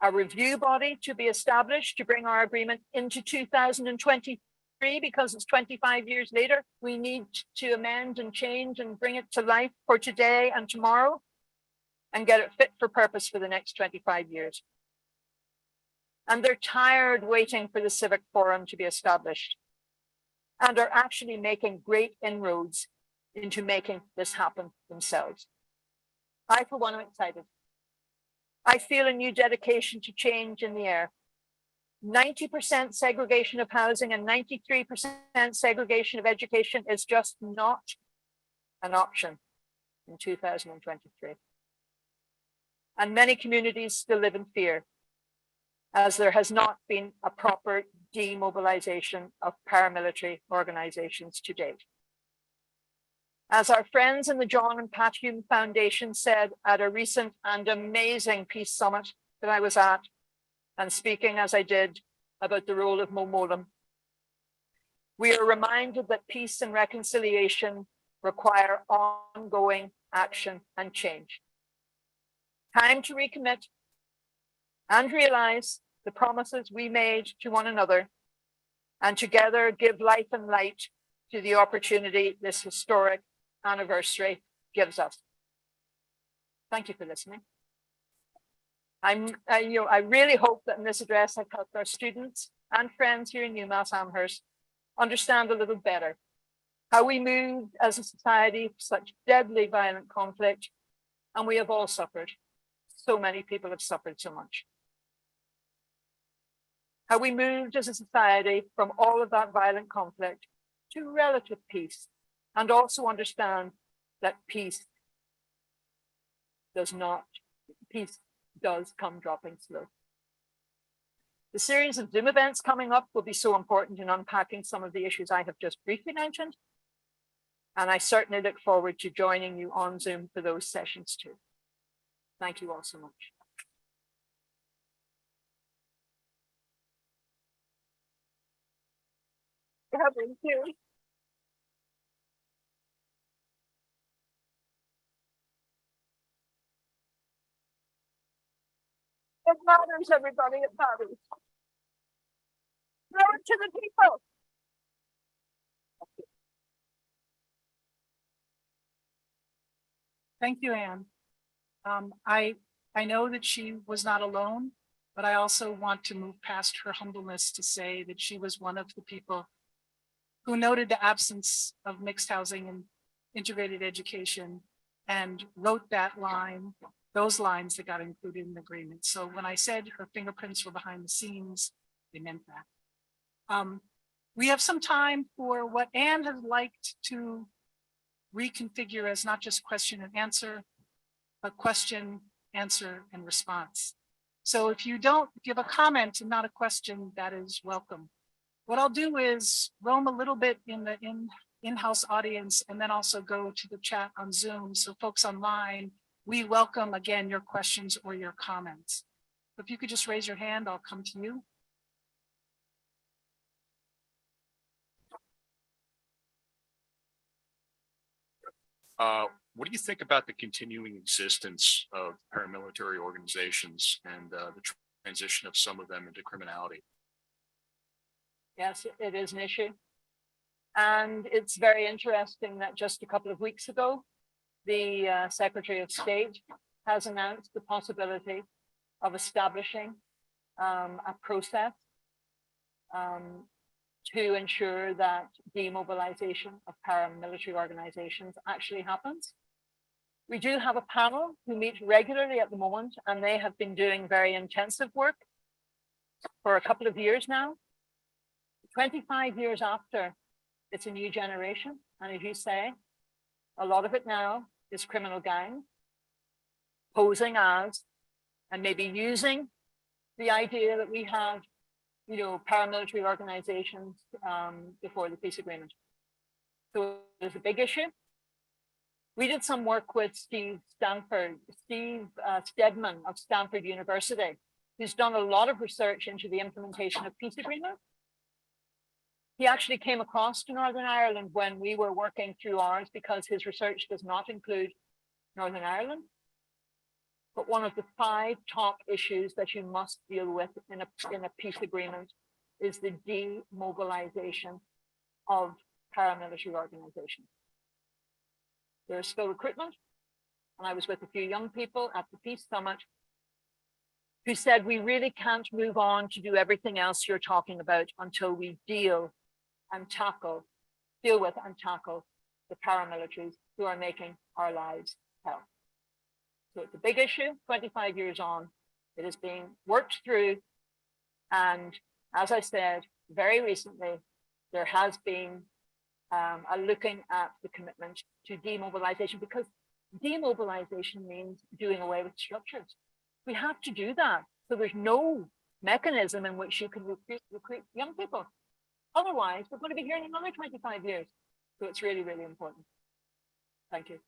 a review body to be established to bring our agreement into 2023, because it's 25 years later. We need to amend and change and bring it to life for today and tomorrow and get it fit for purpose for the next 25 years. And they're tired waiting for the civic forum to be established and are actually making great inroads into making this happen themselves. I, for one, am excited. I feel a new dedication to change in the air. 90% segregation of housing and 93% segregation of education is just not an option in 2023. And many communities still live in fear, as there has not been a proper demobilization of paramilitary organizations to date. As our friends in the John and Pat Hume Foundation said at a recent and amazing peace summit that I was at, and speaking as I did about the role of Momolam, we are reminded that peace and reconciliation require ongoing action and change. Time to recommit and realize the promises we made to one another, and together give life and light to the opportunity this historic anniversary gives us. Thank you for listening. I really hope that in this address I've helped our students and friends here in UMass Amherst understand a little better how we moved as a society for such deadly violent conflict, and we have all suffered. So many people have suffered so much. How we moved as a society from all of that violent conflict to relative peace, and also understand that peace does come dropping slow. The series of Zoom events coming up will be so important in unpacking some of the issues I have just briefly mentioned. And I certainly look forward to joining you on Zoom for those sessions too. Thank you all so much. Thank you. It matters, everybody, it matters. Throw it to the people. Thank you, Anne. I know that she was not alone, but I also want to move past her humbleness to say that she was one of the people who noted the absence of mixed housing and integrated education and wrote that line, those lines that got included in the agreement. So when I said her fingerprints were behind the scenes, they meant that. We have some time for what Anne has liked to reconfigure as not just question and answer, but question, answer, and response. So if you have a comment and not a question, that is welcome. What I'll do is roam a little bit in the in-house audience and then also go to the chat on Zoom. So folks online, we welcome again your questions or your comments. If you could just raise your hand, I'll come to you. What do you think about the continuing existence of paramilitary organizations and the transition of some of them into criminality? Yes, it is an issue. And it's very interesting that just a couple of weeks ago, the Secretary of State has announced the possibility of establishing a process to ensure that demobilization of paramilitary organizations actually happens. We do have a panel who meet regularly at the moment, and they have been doing very intensive work for a couple of years now. 25 years after, it's a new generation. And as you say, a lot of it now is criminal gangs posing as, and maybe using the idea that we have, you know, paramilitary organizations before the peace agreement. So there's a big issue. We did some work with Steve Stedman of Stanford University, who's done a lot of research into the implementation of peace agreements. He actually came across to Northern Ireland when we were working through ours, because his research does not include Northern Ireland. But one of the 5 top issues that you must deal with in a peace agreement is the demobilization of paramilitary organizations. There is still recruitment. And I was with a few young people at the Peace Summit who said, we really can't move on to do everything else you're talking about until we deal with and tackle the paramilitaries who are making our lives hell. So it's a big issue. 25 years on, it is being worked through. And as I said, very recently, there has been a looking at the commitment to demobilization, because demobilization means doing away with structures. We have to do that. So there's no mechanism in which you can recruit young people. Otherwise, we're going to be here in another 25 years. So it's really, really important. Thank you.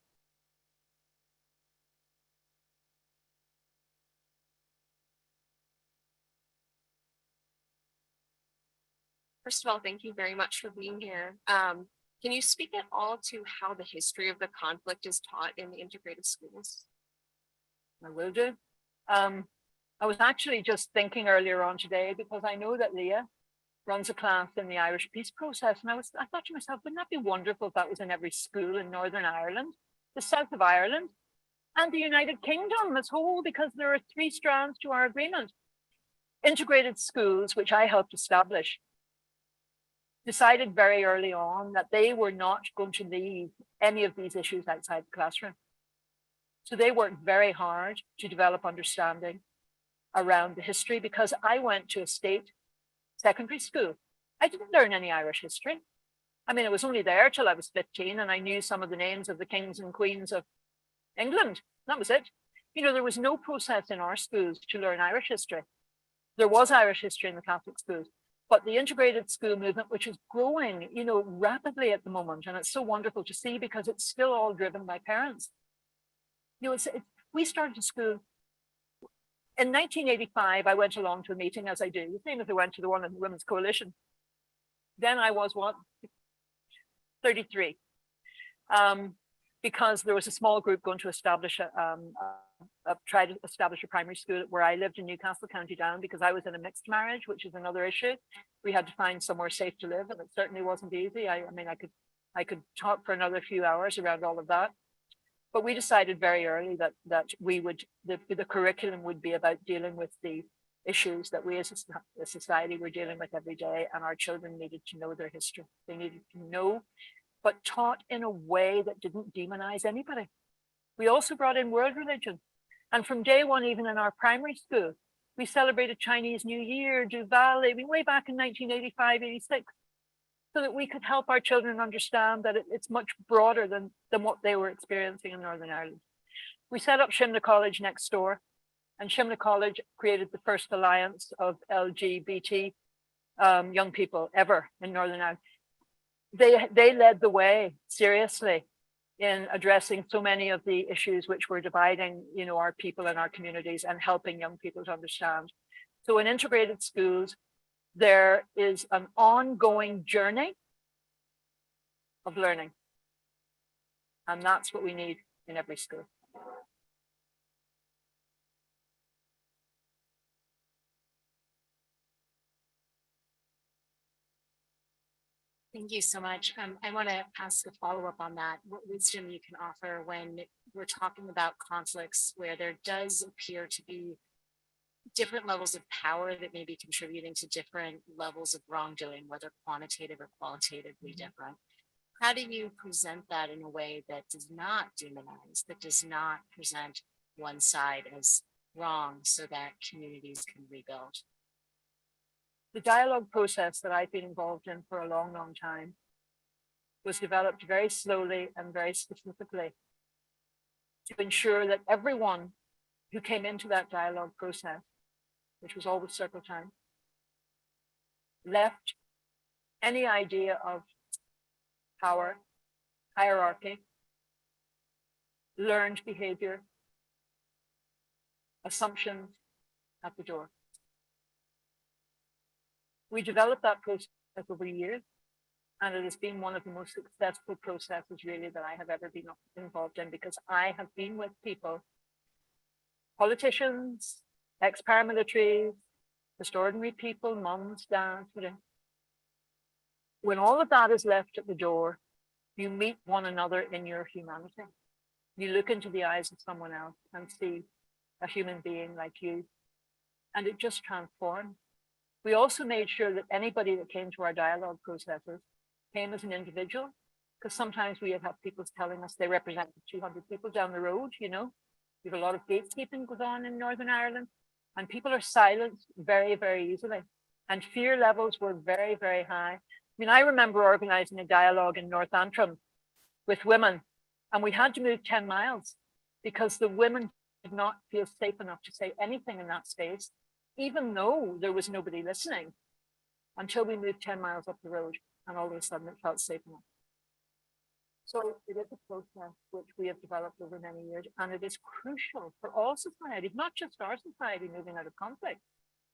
First of all, thank you very much for being here. Can you speak at all to how the history of the conflict is taught in the integrated schools? I will do. I was actually just thinking earlier on today, because I know that Leah runs a class in the Irish peace process. And I thought to myself, wouldn't that be wonderful if that was in every school in Northern Ireland, the south of Ireland, and the United Kingdom as whole, because there are 3 strands to our agreement. Integrated schools, which I helped establish, decided very early on that they were not going to leave any of these issues outside the classroom. So they worked very hard to develop understanding around the history, because I went to a state secondary school. I didn't learn any Irish history. I mean, I was only there till I was 15, and I knew some of the names of the kings and queens of England. That was it. You know, there was no process in our schools to learn Irish history. There was Irish history in the Catholic schools, but the integrated school movement, which is growing, you know, rapidly at the moment, and it's so wonderful to see, because it's still all driven by parents. You know, we started school in 1985. I went along to a meeting, as I do, the same as I went to the one in the Women's Coalition. Then I was what, 33, because there was a small group going to establish try to establish a primary school where I lived in Newcastle, County Down, because I was in a mixed marriage, which is another issue. We had to find somewhere safe to live, and it certainly wasn't easy. I mean, I could talk for another few hours around all of that. But we decided very early that we would, the curriculum would be about dealing with the issues that we as a society were dealing with every day, and our children needed to know their history. They needed to know, but taught in a way that didn't demonize anybody. We also brought in world religion. And from day one, even in our primary school, we celebrated Chinese New Year, Diwali, way back in 1985, 86. So that we could help our children understand that it's much broader than what they were experiencing in Northern Ireland. We set up Shimla College next door, and Shimla College created the first alliance of LGBT young people ever in Northern Ireland. They led the way, seriously, in addressing so many of the issues which were dividing, you know, our people and our communities, and helping young people to understand. So in integrated schools, there is an ongoing journey of learning. And that's what we need in every school. Thank you so much. I want to ask a follow-up on that. What wisdom you can offer when we're talking about conflicts where there does appear to be different levels of power that may be contributing to different levels of wrongdoing, whether quantitative or qualitatively different. How do you present that in a way that does not demonize, that does not present one side as wrong so that communities can rebuild? The dialogue process that I've been involved in for a long, long time was developed very slowly and very specifically to ensure that everyone who came into that dialogue process, which was always circle time, left any idea of power, hierarchy, learned behavior, assumptions at the door. We developed that process over years, and it has been one of the most successful processes really that I have ever been involved in, because I have been with people, politicians, ex-paramilitaries, just ordinary people, moms, dads, whatever. When all of that is left at the door, you meet one another in your humanity. You look into the eyes of someone else and see a human being like you, and it just transforms. We also made sure that anybody that came to our dialogue processes came as an individual, because sometimes we have people telling us they represent 200 people down the road, you know. We have a lot of gatekeeping goes on in Northern Ireland, and people are silenced very, very easily. And fear levels were very, very high. I mean, I remember organizing a dialogue in North Antrim with women, and we had to move 10 miles because the women did not feel safe enough to say anything in that space, even though there was nobody listening, until we moved 10 miles up the road, and all of a sudden it felt safe enough. So it is a process which we have developed over many years, and it is crucial for all societies, not just our society moving out of conflict.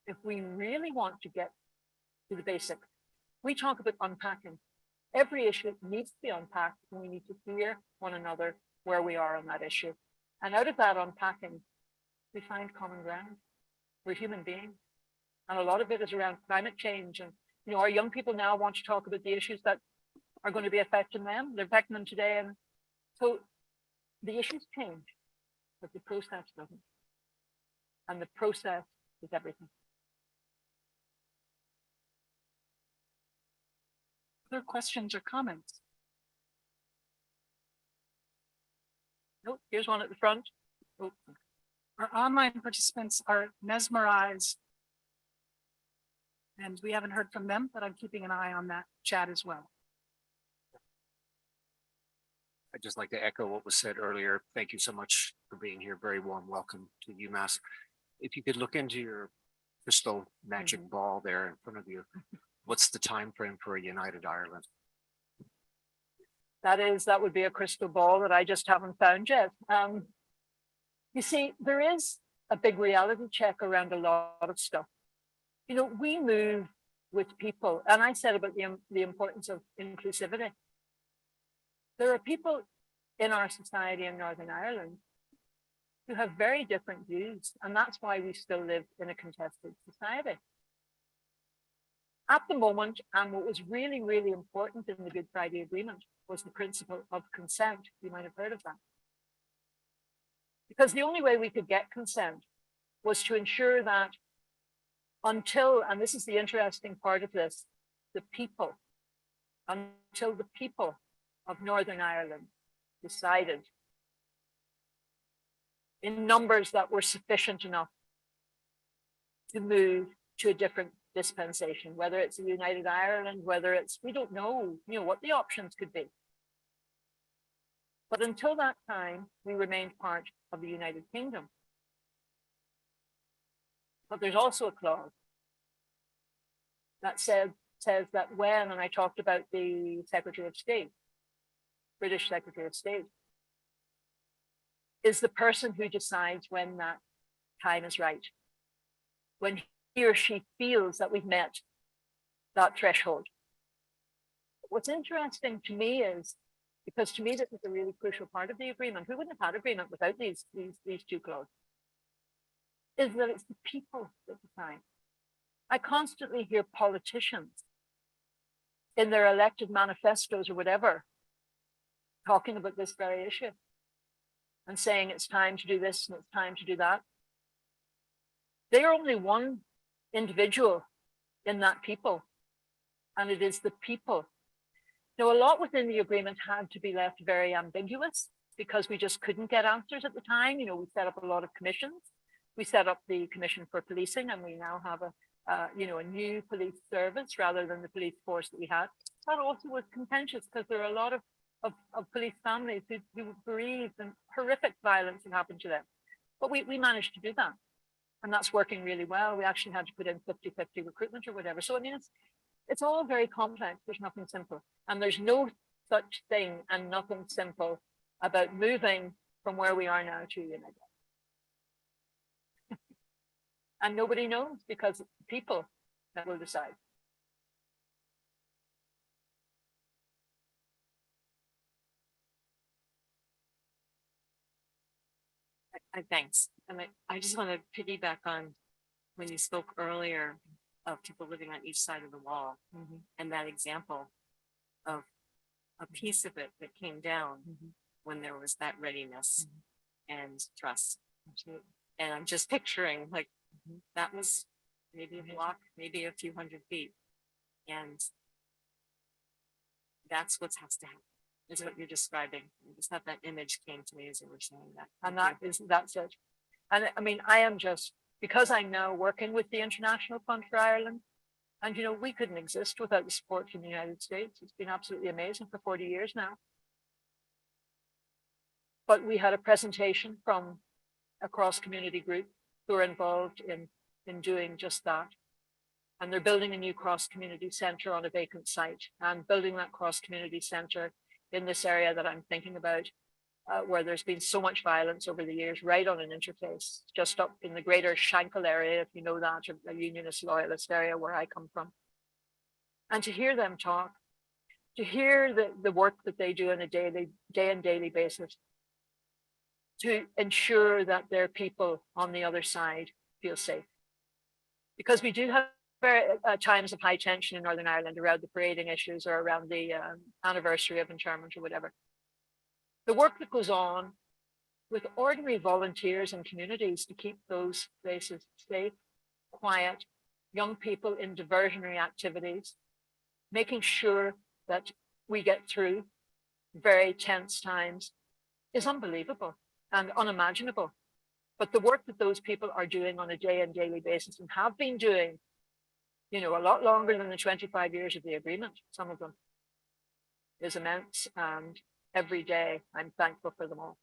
If we really want to get to the basics, we talk about unpacking. Every issue needs to be unpacked, and we need to hear one another where we are on that issue. And out of that unpacking, we find common ground. We're human beings. And a lot of it is around climate change. And, you know, our young people now want to talk about the issues that are going to be affecting them. They're affecting them today. And so the issues change, but the process doesn't. And the process is everything. Other questions or comments? Oh, here's one at the front. Oh. Our online participants are mesmerized, and we haven't heard from them, but I'm keeping an eye on that chat as well. I'd just like to echo what was said earlier. Thank you so much for being here. Very warm welcome to UMass. If you could look into your crystal magic ball there in front of you, what's the time frame for a united Ireland? That would be a crystal ball that I just haven't found yet. You see, there is a big reality check around a lot of stuff. You know, we move with people, and I said about the importance of inclusivity. There are people in our society in Northern Ireland who have very different views, and that's why we still live in a contested society. At the moment, and what was really, really important in the Good Friday Agreement was the principle of consent. You might have heard of that. Because the only way we could get consent was to ensure that until, and this is the interesting part of this, until the people of Northern Ireland decided in numbers that were sufficient enough to move to a different dispensation, whether it's a united Ireland, whether it's, we don't know, you know, what the options could be. But until that time, we remained part of the United Kingdom. But there's also a clause that says that when, and I talked about the Secretary of State, British Secretary of State, is the person who decides when that time is right, when he or she feels that we've met that threshold. What's interesting to me is, because to me this is a really crucial part of the agreement, we wouldn't have had agreement without these two clauses, is that it's the people that decide. I constantly hear politicians in their elected manifestos or whatever, talking about this very issue and saying it's time to do this and it's time to do that. They are only one individual in that people, and it is the people. Now, a lot within the agreement had to be left very ambiguous because we just couldn't get answers at the time. You know, we set up a lot of commissions. We set up the Commission for Policing, and we now have a new police service rather than the police force that we had. That also was contentious because there are a lot of police families who were bereaved and horrific violence that happened to them. But we managed to do that. And that's working really well. We actually had to put in 50-50 recruitment or whatever. So I mean, it's all very complex. There's nothing simple. And there's no such thing and nothing simple about moving from where we are now to United. And nobody knows because it's the people that will decide. Thanks. And I just want to piggyback on when you spoke earlier of people living on each side of the wall and that example of a piece of it that came down when there was that readiness and trust. And I'm just picturing like that was maybe a block, maybe a few hundred feet. And that's what has to happen. Is what you're describing. It's not that image came to me as you were saying that. And that's it. And I mean, I am just, because I'm now working with the International Fund for Ireland, and you know, we couldn't exist without the support from the United States. It's been absolutely amazing for 40 years now. But we had a presentation from a cross-community group who are involved in doing just that. And they're building a new cross-community centre on a vacant site, and building that cross-community centre in this area that I'm thinking about, where there's been so much violence over the years, right on an interface, just up in the greater Shankill area, if you know that, a unionist loyalist area where I come from. And to hear them talk, to hear the work that they do on a day and daily basis, to ensure that their people on the other side feel safe. Because we do have times of high tension in Northern Ireland around the parading issues or around the anniversary of internment or whatever. The work that goes on with ordinary volunteers and communities to keep those places safe, quiet, young people in diversionary activities, making sure that we get through very tense times is unbelievable and unimaginable. But the work that those people are doing on a day and daily basis and have been doing, you know, a lot longer than the 25 years of the agreement, some of them, is immense. And every day I'm thankful for them all.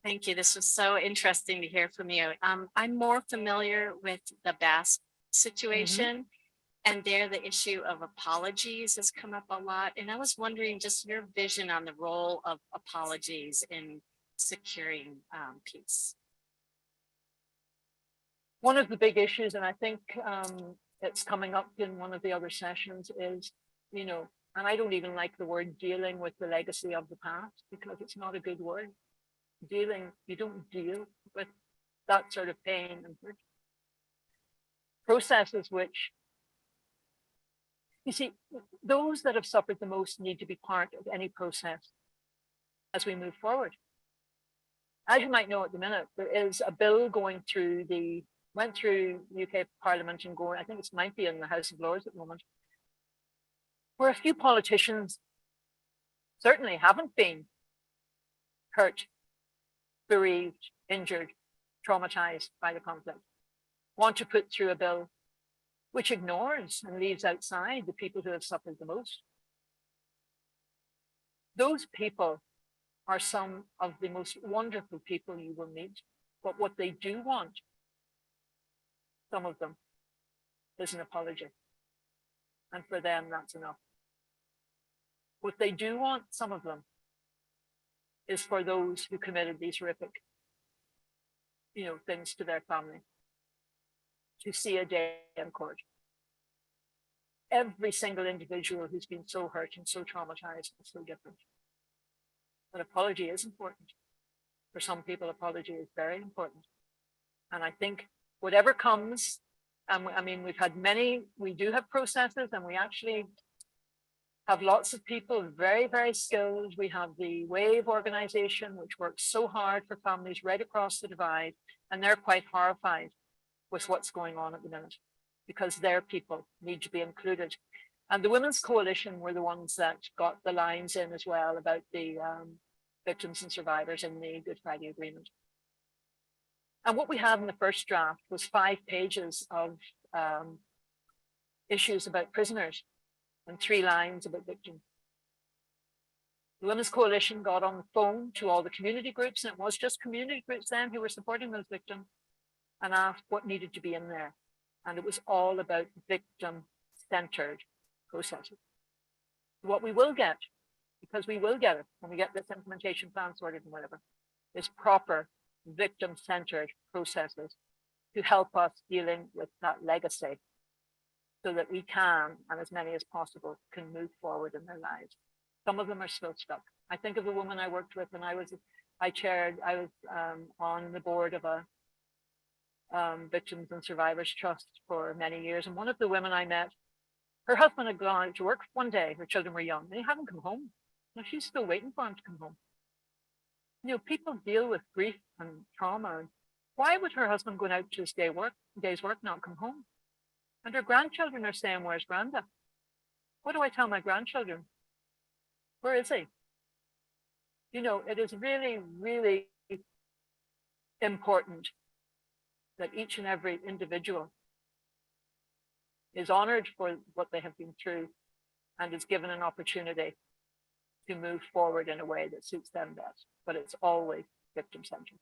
Thank you. This was so interesting to hear from you. I'm more familiar with the Basque situation. And there, the issue of apologies has come up a lot. And I was wondering just your vision on the role of apologies in securing peace. One of the big issues, and I think it's coming up in one of the other sessions, is, you know, and I don't even like the word dealing with the legacy of the past because it's not a good word. Dealing, you don't deal with that sort of pain and hurt. Processes which, you see, those that have suffered the most need to be part of any process as we move forward. As you might know at the minute, there is a bill going through went through UK Parliament and going, I think it might be in the House of Lords at the moment, where a few politicians certainly haven't been hurt, bereaved, injured, traumatized by the conflict, want to put through a bill which ignores and leaves outside the people who have suffered the most. Those people are some of the most wonderful people you will meet, but what they do want, some of them, is an apology. And for them, that's enough. What they do want, some of them, is for those who committed these horrific, you know, things to their family, to see a day in court. Every single individual who's been so hurt and so traumatized is so different. But apology is important. For some people, apology is very important. And I think whatever comes, I mean, we do have processes, and we actually have lots of people very, very skilled. We have the WAVE organization, which works so hard for families right across the divide, and they're quite horrified with what's going on at the minute because their people need to be included. And the Women's Coalition were the ones that got the lines in as well about the victims and survivors in the Good Friday Agreement. And what we had in the first draft was 5 pages of issues about prisoners and 3 lines about victims. The Women's Coalition got on the phone to all the community groups, and it was just community groups then who were supporting those victims, and asked what needed to be in there. And it was all about victim-centered processes. What we will get, because we will get it when we get this implementation plan sorted and whatever, is proper victim-centered processes to help us dealing with that legacy so that we can, and as many as possible, can move forward in their lives. Some of them are still stuck. I think of a woman I worked with when I was on the board of a Victims and Survivors Trust for many years. And one of the women I met, her husband had gone to work one day, her children were young, they hadn't come home. Now she's still waiting for him to come home. You know, people deal with grief and trauma. And why would her husband going out to his day's work not come home? And her grandchildren are saying, where's Granda? What do I tell my grandchildren? Where is he? You know, it is really, really important that each and every individual is honored for what they have been through and is given an opportunity to move forward in a way that suits them best. But it's always victim-centered.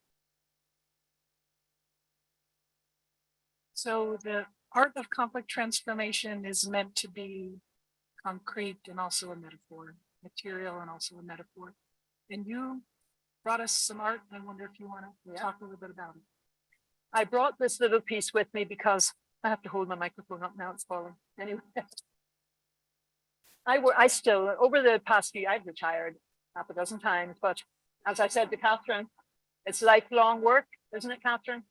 So the art of conflict transformation is meant to be concrete and also a metaphor, material and also a metaphor. And you brought us some art. I wonder if you want to talk a little bit about it. I brought this little piece with me because I have to hold my microphone up now, it's falling. Anyway, I still, over the past year, I've retired half a dozen times, but as I said to Catherine, it's lifelong work, isn't it, Catherine?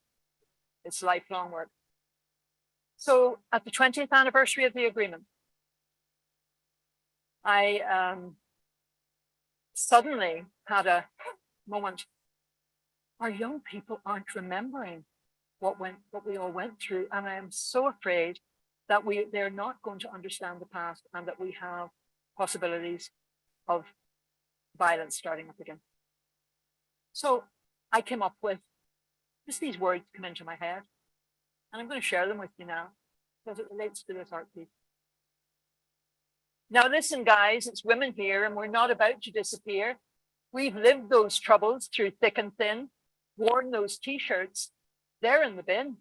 It's lifelong work. So at the 20th anniversary of the agreement, I suddenly had a moment. Our young people aren't remembering what we all went through, and I am so afraid that they're not going to understand the past, and that we have possibilities of violence starting up again. So I came up with just these words come into my head, and I'm going to share them with you now because it relates to this art piece. Now listen, guys, it's women here, and we're not about to disappear. We've lived those troubles through thick and thin, worn those t-shirts. They're in the bin.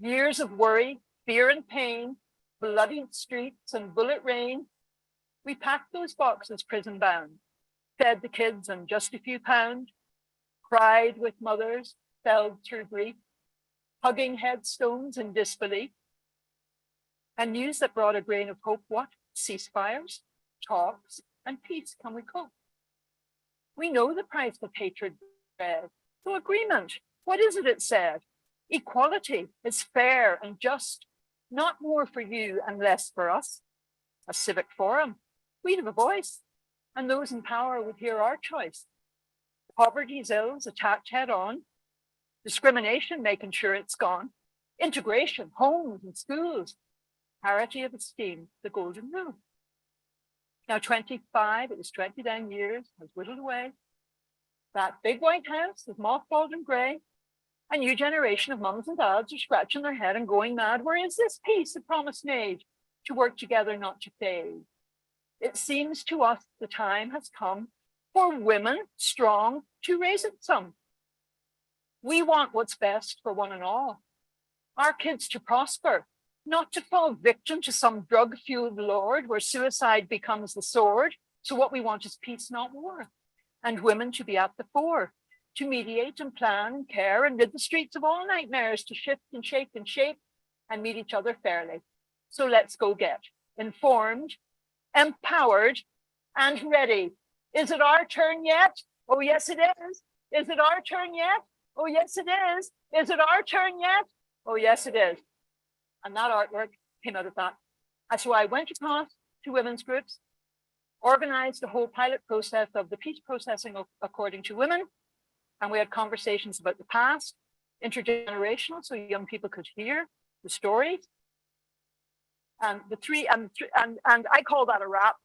Years of worry, fear and pain, bloodied streets and bullet rain. We packed those boxes prison bound, fed the kids on just a few pounds, cried with mothers, felled through grief, hugging headstones in disbelief. And news that brought a grain of hope, what? Ceasefires, talks, and peace can we cope? We know the price of hatred dread. So agreement, what is it it said? Equality is fair and just, not more for you and less for us. A civic forum, we'd have a voice, and those in power would hear our choice. Poverty's ills attacked head on, discrimination making sure it's gone, integration, homes and schools, parity of esteem, the golden rule. Now 25, it was 29 years, has whittled away. That big white house is mothballed and grey. A new generation of mums and dads are scratching their head and going mad. Where is this peace the promise made to work together, not to fade? It seems to us the time has come for women strong to raise it some. We want what's best for one and all. Our kids to prosper, not to fall victim to some drug-fueled lord where suicide becomes the sword. So what we want is peace, not war. And women to be at the fore, to mediate and plan and care and rid the streets of all nightmares, to shift and shake and shape and meet each other fairly. So let's go get informed, empowered, and ready. Is it our turn yet? Oh, yes, it is. Is it our turn yet? Oh, yes, it is. Is it our turn yet? Oh, yes, it is. And that artwork came out of that. And so I went across to women's groups, organized the whole pilot process of the peace processing according to women. And we had conversations about the past, intergenerational, so young people could hear the stories. And and I call that a wrap.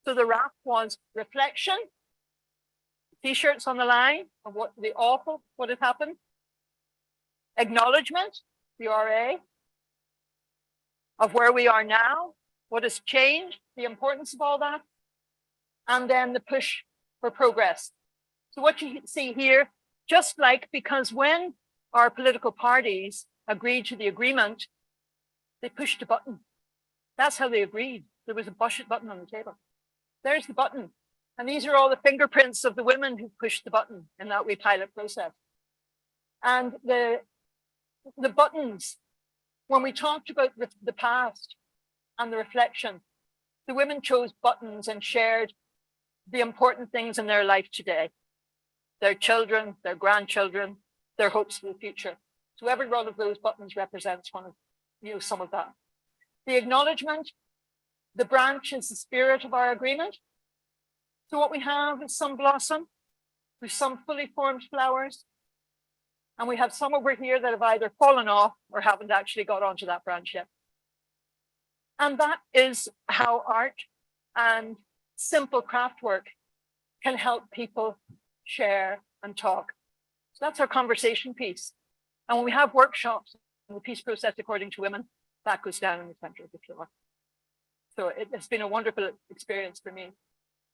So the wrap was reflection, T-shirts on the line of what had happened, acknowledgement, the RA, of where we are now, what has changed, the importance of all that, and then the push for progress. So what you see here, just like, because when our political parties agreed to the agreement, they pushed a button. That's how they agreed. There was a button on the table. There's the button. And these are all the fingerprints of the women who pushed the button in that wee pilot process. And the buttons, when we talked about the past and the reflection, the women chose buttons and shared the important things in their life today. Their children, their grandchildren, their hopes for the future. So every one of those buttons represents one of, some of that. The acknowledgement, the branch is the spirit of our agreement. So what we have is some blossom with some fully formed flowers. And we have some over here that have either fallen off or haven't actually got onto that branch yet. And that is how art and simple craft work can help people share and talk. So that's our conversation piece. And when we have workshops in the peace process according to women, that goes down in the center of the floor. So it has been a wonderful experience for me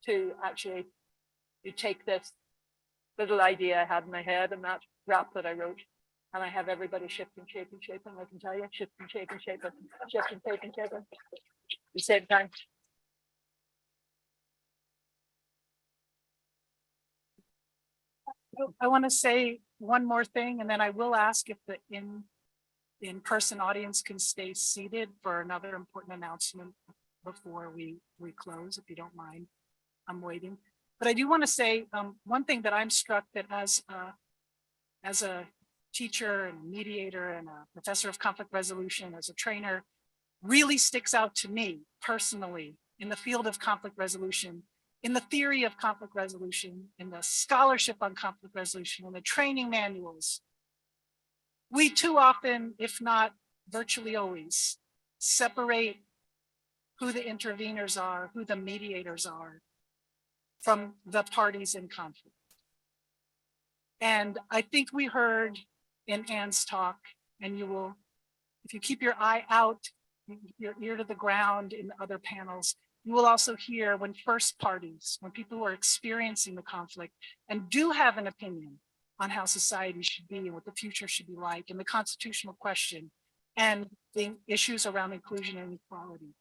to actually take this little idea I had in my head and that rap that I wrote, and I have everybody shifting, shaping, shaping. I can tell you, shifting, shaping, shaping, shifting, shaping, shaping. At the same time. I want to say one more thing, and then I will ask if the in-person audience can stay seated for another important announcement before we close, if you don't mind. I'm waiting. But I do want to say one thing that I'm struck that as a teacher and mediator and a professor of conflict resolution, as a trainer, really sticks out to me personally in the field of conflict resolution, in the theory of conflict resolution, in the scholarship on conflict resolution, in the training manuals. We too often, if not virtually always, separate who the interveners are, who the mediators are, from the parties in conflict. And I think we heard in Anne's talk, and you will, if you keep your eye out, your ear to the ground in the other panels, you will also hear when first parties, when people who are experiencing the conflict and do have an opinion on how society should be and what the future should be like, and the constitutional question and the issues around inclusion and equality,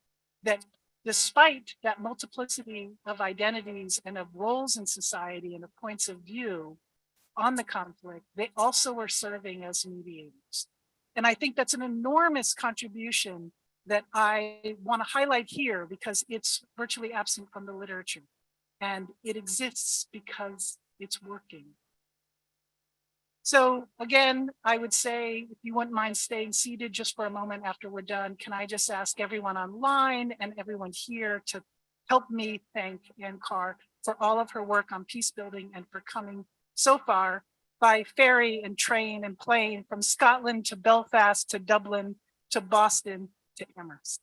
that despite that multiplicity of identities and of roles in society and of points of view on the conflict, they also are serving as mediators. And I think that's an enormous contribution that I want to highlight here because it's virtually absent from the literature. And it exists because it's working. So again, I would say, if you wouldn't mind staying seated just for a moment after we're done, can I just ask everyone online and everyone here to help me thank Anne Carr for all of her work on peace building and for coming so far by ferry and train and plane from Scotland to Belfast to Dublin to Boston to Amherst.